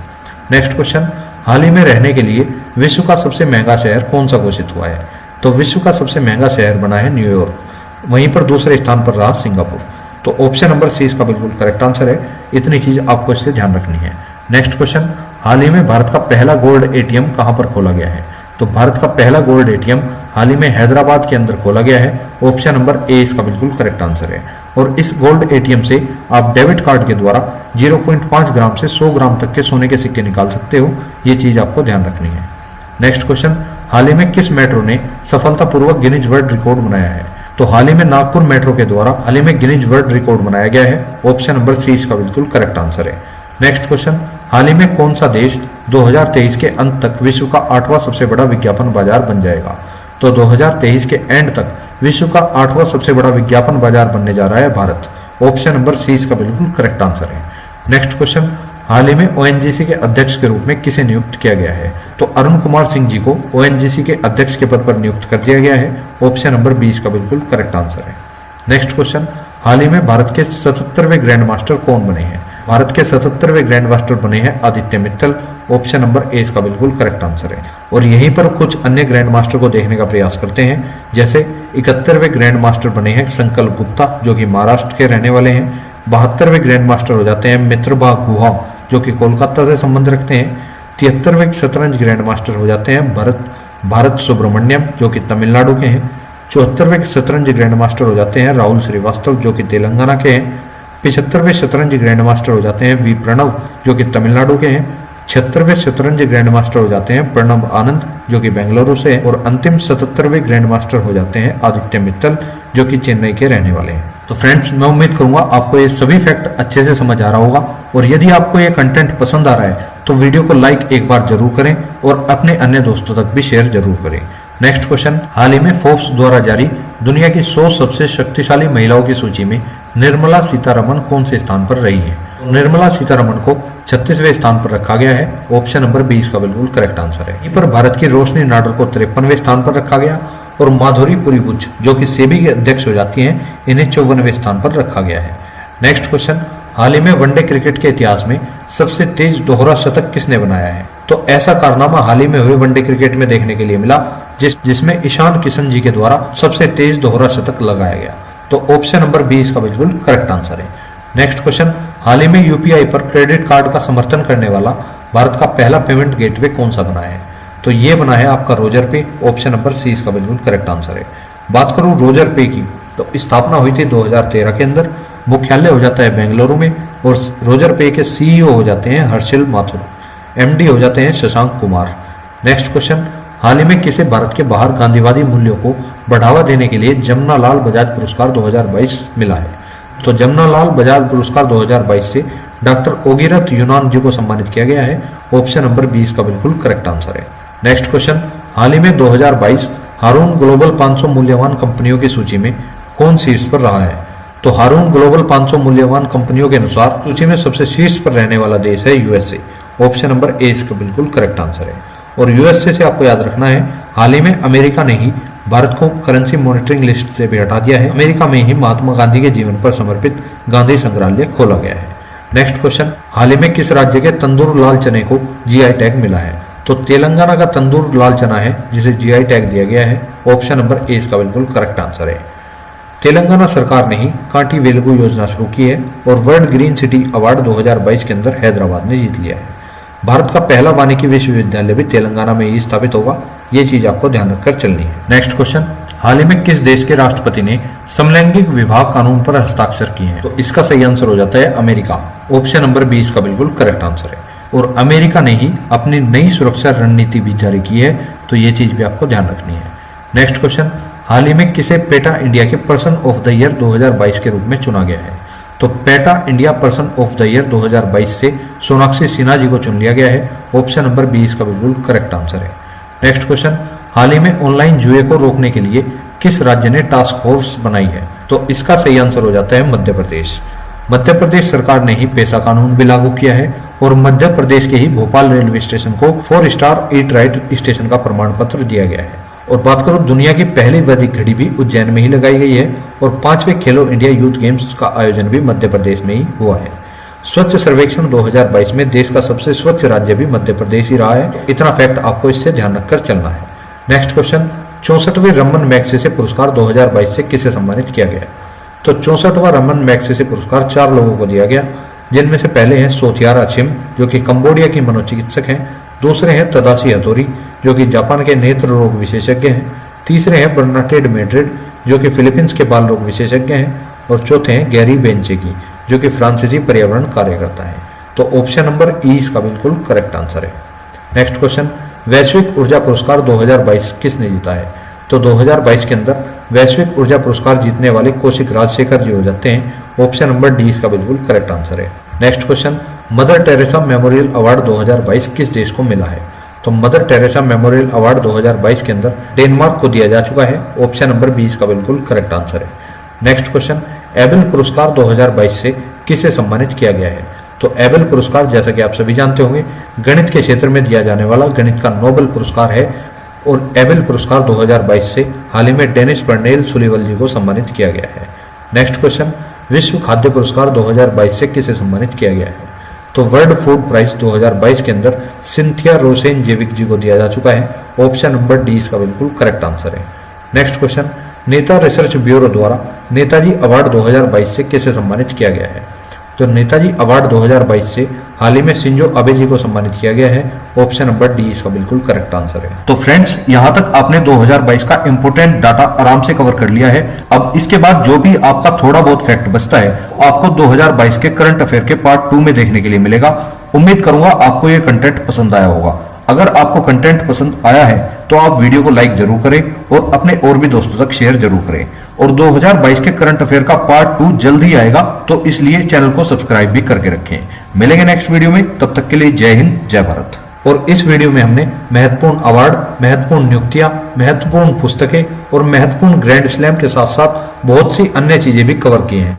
नेक्स्ट क्वेश्चन, हाल ही में रहने के लिए विश्व का सबसे महंगा शहर कौन सा घोषित हुआ है? तो विश्व का सबसे महंगा शहर बना है न्यूयॉर्क। वहीं पर दूसरे स्थान पर रहा सिंगापुर। तो ऑप्शन नंबर सी इसका बिल्कुल करेक्ट आंसर है। इतनी चीज आपको इससे ध्यान रखनी है। नेक्स्ट क्वेश्चन, हाल ही में भारत का पहला गोल्ड एटीएम कहां पर खोला गया है? तो भारत का पहला गोल्ड एटीएम हाल ही में हैदराबाद के अंदर खोला गया है। ऑप्शन नंबर ए इसका बिल्कुल करेक्ट आंसर है। और इस गोल्ड एटीएम से आप डेबिट कार्ड के द्वारा 0.5 ग्राम से 100 ग्राम तक के सोने के सिक्के निकाल सकते हो। ये चीज आपको ध्यान रखनी है। नेक्स्ट क्वेश्चन, हाल ही में किस मेट्रो ने सफलतापूर्वक गिनीज वर्ल्ड रिकॉर्ड बनाया है? तो हाल ही में नागपुर मेट्रो के द्वारा हाल ही में गिनीज वर्ल्ड रिकॉर्ड बनाया गया है। ऑप्शन नंबर सी इसका बिल्कुल करेक्ट आंसर है। नेक्स्ट क्वेश्चन, हाल ही में कौन सा देश 2023 के अंत तक विश्व का 8वां सबसे बड़ा विज्ञापन बाजार बन जाएगा? तो 2023 के एंड तक विश्व का 8वां सबसे बड़ा विज्ञापन बाजार बनने जा रहा है भारत। ऑप्शन नंबर सी इसका बिल्कुल करेक्ट आंसर है। नेक्स्ट क्वेश्चन, हाल ही में ओएनजीसी के अध्यक्ष के रूप में किसे नियुक्त किया गया है? तो अरुण कुमार सिंह जी को ओएनजीसी के अध्यक्ष के पद पर नियुक्त कर दिया गया है। ऑप्शन नंबर 20 का बिल्कुल करेक्ट आंसर है। नेक्स्ट क्वेश्चन, हाल ही में भारत के 77वें ग्रैंड मास्टर कौन बने हैं? भारत के 77वें ग्रैंड मास्टर बने हैं Aditya Mittal. Option number A इसका बिल्कुल करेक्ट आंसर है। और यहीं पर कुछ अन्य ग्रैंड मास्टर को देखने का प्रयास करते हैं। जैसे 71वें ग्रैंड मास्टर बने हैं संकल्प गुप्ता, जो कि महाराष्ट्र के रहने वाले हैं। 72वें ग्रैंड मास्टर हो जाते हैं मित्रभा गुहा, जो कि कोलकाता से संबंध रखते हैं। 73वें शतरंज ग्रैंड मास्टर हो जाते हैं भारत सुब्रमण्यम, जो कि तमिलनाडु के हैं। 74वें शतरंज ग्रैंड मास्टर हो जाते हैं राहुल श्रीवास्तव, जो कि तेलंगाना के हैं। 75वें शतरंज ग्रैंड मास्टर हो जाते हैं वी प्रणव, जो कि तमिलनाडु के हैं। 76वें शतरंज ग्रैंड मास्टर हो जाते हैं प्रणब आनंद, जो कि बेंगलुरु से है। और अंतिम 77वें ग्रैंड मास्टर हो जाते हैं आदित्य मित्तल, जो कि चेन्नई के रहने वाले हैं। तो फ्रेंड्स, मैं उम्मीद करूंगा आपको ये सभी फैक्ट अच्छे से समझ आ रहा होगा। और यदि आपको ये कंटेंट पसंद आ रहा है तो वीडियो को लाइक एक बार जरूर करें और अपने अन्य दोस्तों तक भी शेयर जरूर करें। नेक्स्ट क्वेश्चन, हाल ही में फोर्ब्स द्वारा जारी दुनिया की 100 सबसे शक्तिशाली महिलाओं की सूची में निर्मला सीतारमण कौन से स्थान पर रही है? निर्मला सीतारमण को 36वें स्थान पर रखा गया है। ऑप्शन नंबर 20 का बिल्कुल करेक्ट आंसर है। यहीं पर भारत की रोशनी नाडर को 53वें स्थान पर रखा गया और माधुरी पुरीबुच, जो कि सेबी के अध्यक्ष हो जाती हैं, इन्हें 54वें स्थान पर रखा गया है। नेक्स्ट क्वेश्चन, हाल ही में वनडे क्रिकेट के इतिहास में सबसे तेज दोहरा शतक किसने बनाया है? तो ऐसा कारनामा हाल ही में हुए वनडे क्रिकेट में देखने के लिए मिला जिसमें ईशान किशन जी के द्वारा सबसे तेज दोहरा शतक लगाया गया। तो ऑप्शन नंबर 20 का बिल्कुल करेक्ट आंसर है। नेक्स्ट क्वेश्चन, हाल ही में यूपीआई पर क्रेडिट कार्ड का समर्थन करने वाला भारत का पहला पेमेंट गेटवे कौन सा बना है? तो ये बना है आपका रोजर पे। ऑप्शन नंबर सी इसका बिल्कुल करेक्ट आंसर है। बात करूं रोजर पे की, तो स्थापना हुई थी 2013 के अंदर। मुख्यालय हो जाता है बेंगलुरु में और रोजर पे के सीईओ हो जाते हैं हर्षिल माथुर। एमडी हो जाते हैं शशांक कुमार। नेक्स्ट क्वेश्चन, हाल ही में किसे भारत के बाहर गांधीवादी मूल्यों को बढ़ावा देने के लिए जमनालाल बजाज पुरस्कार 2022 मिला है? तो जमनालाल बजाज पुरस्कार 2022 से डॉक्टर ओगिरत यूनान जी को सम्मानित किया गया है। ऑप्शन नंबर 20 का बिल्कुल करेक्ट आंसर है। नेक्स्ट क्वेश्चन, हाल ही में 2022 हारून ग्लोबल 500 मूल्यवान कंपनियों की सूची में कौन शीर्ष पर रहा है? तो हारून ग्लोबल 500 मूल्यवान कंपनियों के अनुसार सूची में सबसे शीर्ष पर रहने वाला देश है यूएसए। ऑप्शन नंबर ए इसका बिल्कुल करेक्ट आंसर है। और यूएसए से आपको याद रखना है, हाल ही में अमेरिका ने ही भारत को करेंसी मॉनिटरिंग लिस्ट से भी हटा दिया है। अमेरिका में ही महात्मा गांधी के जीवन पर समर्पित गांधी संग्रहालय खोला गया है। नेक्स्ट क्वेश्चन, हाल ही में किस राज्य के तंदूर लाल चने को जीआई टैग मिला है? तो तेलंगाना का तंदूर लाल चना है जिसे जीआई टैग दिया गया है। ऑप्शन नंबर ए इसका बिल्कुल करेक्ट आंसर है। तेलंगाना सरकार ने ही कांटी वेलुगु योजना शुरू की है और वर्ल्ड ग्रीन सिटी अवार्ड 2022 के अंदर हैदराबाद ने जीत लिया है। भारत का पहला वानिकी विश्वविद्यालय भी तेलंगाना में ही स्थापित होगा। ये चीज आपको ध्यान रखकर चलनी है। नेक्स्ट क्वेश्चन, हाल ही में किस देश के राष्ट्रपति ने समलैंगिक विवाह कानून पर हस्ताक्षर किए हैं? तो इसका सही आंसर हो जाता है अमेरिका। ऑप्शन नंबर 20 का बिल्कुल करेक्ट आंसर है। और अमेरिका ने ही अपनी नई सुरक्षा रणनीति भी जारी की है, तो ये चीज भी आपको ध्यान रखनी है। नेक्स्ट क्वेश्चन, हाल ही में किसे पेटा इंडिया के पर्सन ऑफ द ईयर 2022 के रूप में चुना गया है? तो PETA India person of the year 2022 से सोनाक्षी सिन्हा जी को चुन लिया गया है। ऑप्शन नंबर 20 का बिल्कुल करेक्ट आंसर है। नेक्स्ट क्वेश्चन, हाल ही में ऑनलाइन जुए को रोकने के लिए किस राज्य ने टास्क फोर्स बनाई है? तो इसका सही आंसर हो जाता है मध्य प्रदेश। मध्य प्रदेश सरकार ने ही पेशा कानून भी लागू किया है और मध्य प्रदेश के ही भोपाल रेलवे स्टेशन को 4 स्टार ईट राइट स्टेशन का प्रमाण पत्र दिया गया है। और बात करूं, दुनिया की पहली वैदिक घड़ी भी उज्जैन में ही लगाई गई है और 5वें खेलो इंडिया यूथ गेम्स का आयोजन भी मध्य प्रदेश में ही हुआ है। स्वच्छ सर्वेक्षण 2022 में देश का सबसे स्वच्छ राज्य भी मध्य प्रदेश ही रहा है। इतना फैक्ट आपको इससे ध्यान रखकर चलना है। नेक्स्ट क्वेश्चन, 64वें रमन मैग्सेसे पुरस्कार 2022 से किसे सम्मानित किया गया? तो 64वां रमन मैग्सेसे पुरस्कार 4 लोगों को दिया गया, जिनमें से पहले हैं सोथियारा छिम, जो कि कंबोडिया की मनोचिकित्सक हैं। दूसरे हैं तदाशी हथोरी, जो कि जापान के नेत्र रोग विशेषज्ञ हैं। तीसरे हैं बर्नाटेड मेड्रिड, जो कि फिलीपींस के बाल रोग विशेषज्ञ हैं। और चौथे हैं गैरी बेंचेकी, जो कि फ्रांसीसी पर्यावरण कार्यकर्ता हैं। तो ऑप्शन नंबर ई इसका बिल्कुल करेक्ट आंसर है। नेक्स्ट क्वेश्चन, वैश्विक ऊर्जा पुरस्कार 2022 किसने जीता है? तो 2022 के अंदर वैश्विक ऊर्जा पुरस्कार जीतने वाले कौशिक राजशेखर जी हो जाते हैं। ऑप्शन नंबर डी इसका बिल्कुल करेक्ट आंसर है। Next question, mother Teresa memorial award 2022 किस देश को मिला है? तो मदर टेरेसा मेमोरियल अवार्ड 2022 के अंदर डेनमार्क को दिया जा चुका है। ऑप्शन नंबर बी इसका बिल्कुल करेक्ट आंसर है। नेक्स्ट क्वेश्चन, एबेल पुरस्कार 2022 से किसे सम्मानित किया गया है? तो एबेल पुरस्कार जैसा कि आप सभी जानते होंगे गणित के क्षेत्र में दिया जाने वाला गणित का नोबेल पुरस्कार है और एबेल पुरस्कार 2022 से हाल ही में डेनिस पर्नेल सुलीवल जी को सम्मानित किया गया है। नेक्स्ट क्वेश्चन, विश्व खाद्य पुरस्कार 2022 से किसे सम्मानित किया गया है? तो वर्ल्ड फूड प्राइज 2022 के अंदर सिंथिया रोसेन जेविक जी को दिया जा चुका है। ऑप्शन नंबर डी इसका बिल्कुल करेक्ट आंसर है। नेक्स्ट क्वेश्चन, नेता रिसर्च ब्यूरो द्वारा नेताजी अवार्ड 2022 से किसे सम्मानित किया गया है? तो नेताजी अवार्ड 2022 से हाल ही में शिंजो अबे जी को सम्मानित किया गया है। ऑप्शन नंबर डी इसका बिल्कुल करेक्ट आंसर है। तो फ्रेंड्स, यहाँ तक आपने 2022 का इंपोर्टेंट डाटा आराम से कवर कर लिया है। अब इसके बाद जो भी आपका थोड़ा बहुत फैक्ट बचता है आपको 2022 के करंट अफेयर के पार्ट 2 में देखने के लिए मिलेगा। उम्मीद करूंगा आपको ये कंटेंट पसंद आया होगा। अगर आपको कंटेंट पसंद आया है तो आप वीडियो को लाइक जरूर करें और अपने और भी दोस्तों तक शेयर जरूर करें। और 2022 के करंट अफेयर का पार्ट 2 जल्द ही आएगा, तो इसलिए चैनल को सब्सक्राइब भी करके रखें। मिलेंगे नेक्स्ट वीडियो में, तब तक के लिए जय हिंद जय भारत। और इस वीडियो में हमने महत्वपूर्ण अवार्ड, महत्वपूर्ण नियुक्तियां, महत्वपूर्ण पुस्तकें और महत्वपूर्ण ग्रैंड स्लैम के साथ साथ बहुत सी अन्य चीजें भी कवर की हैं।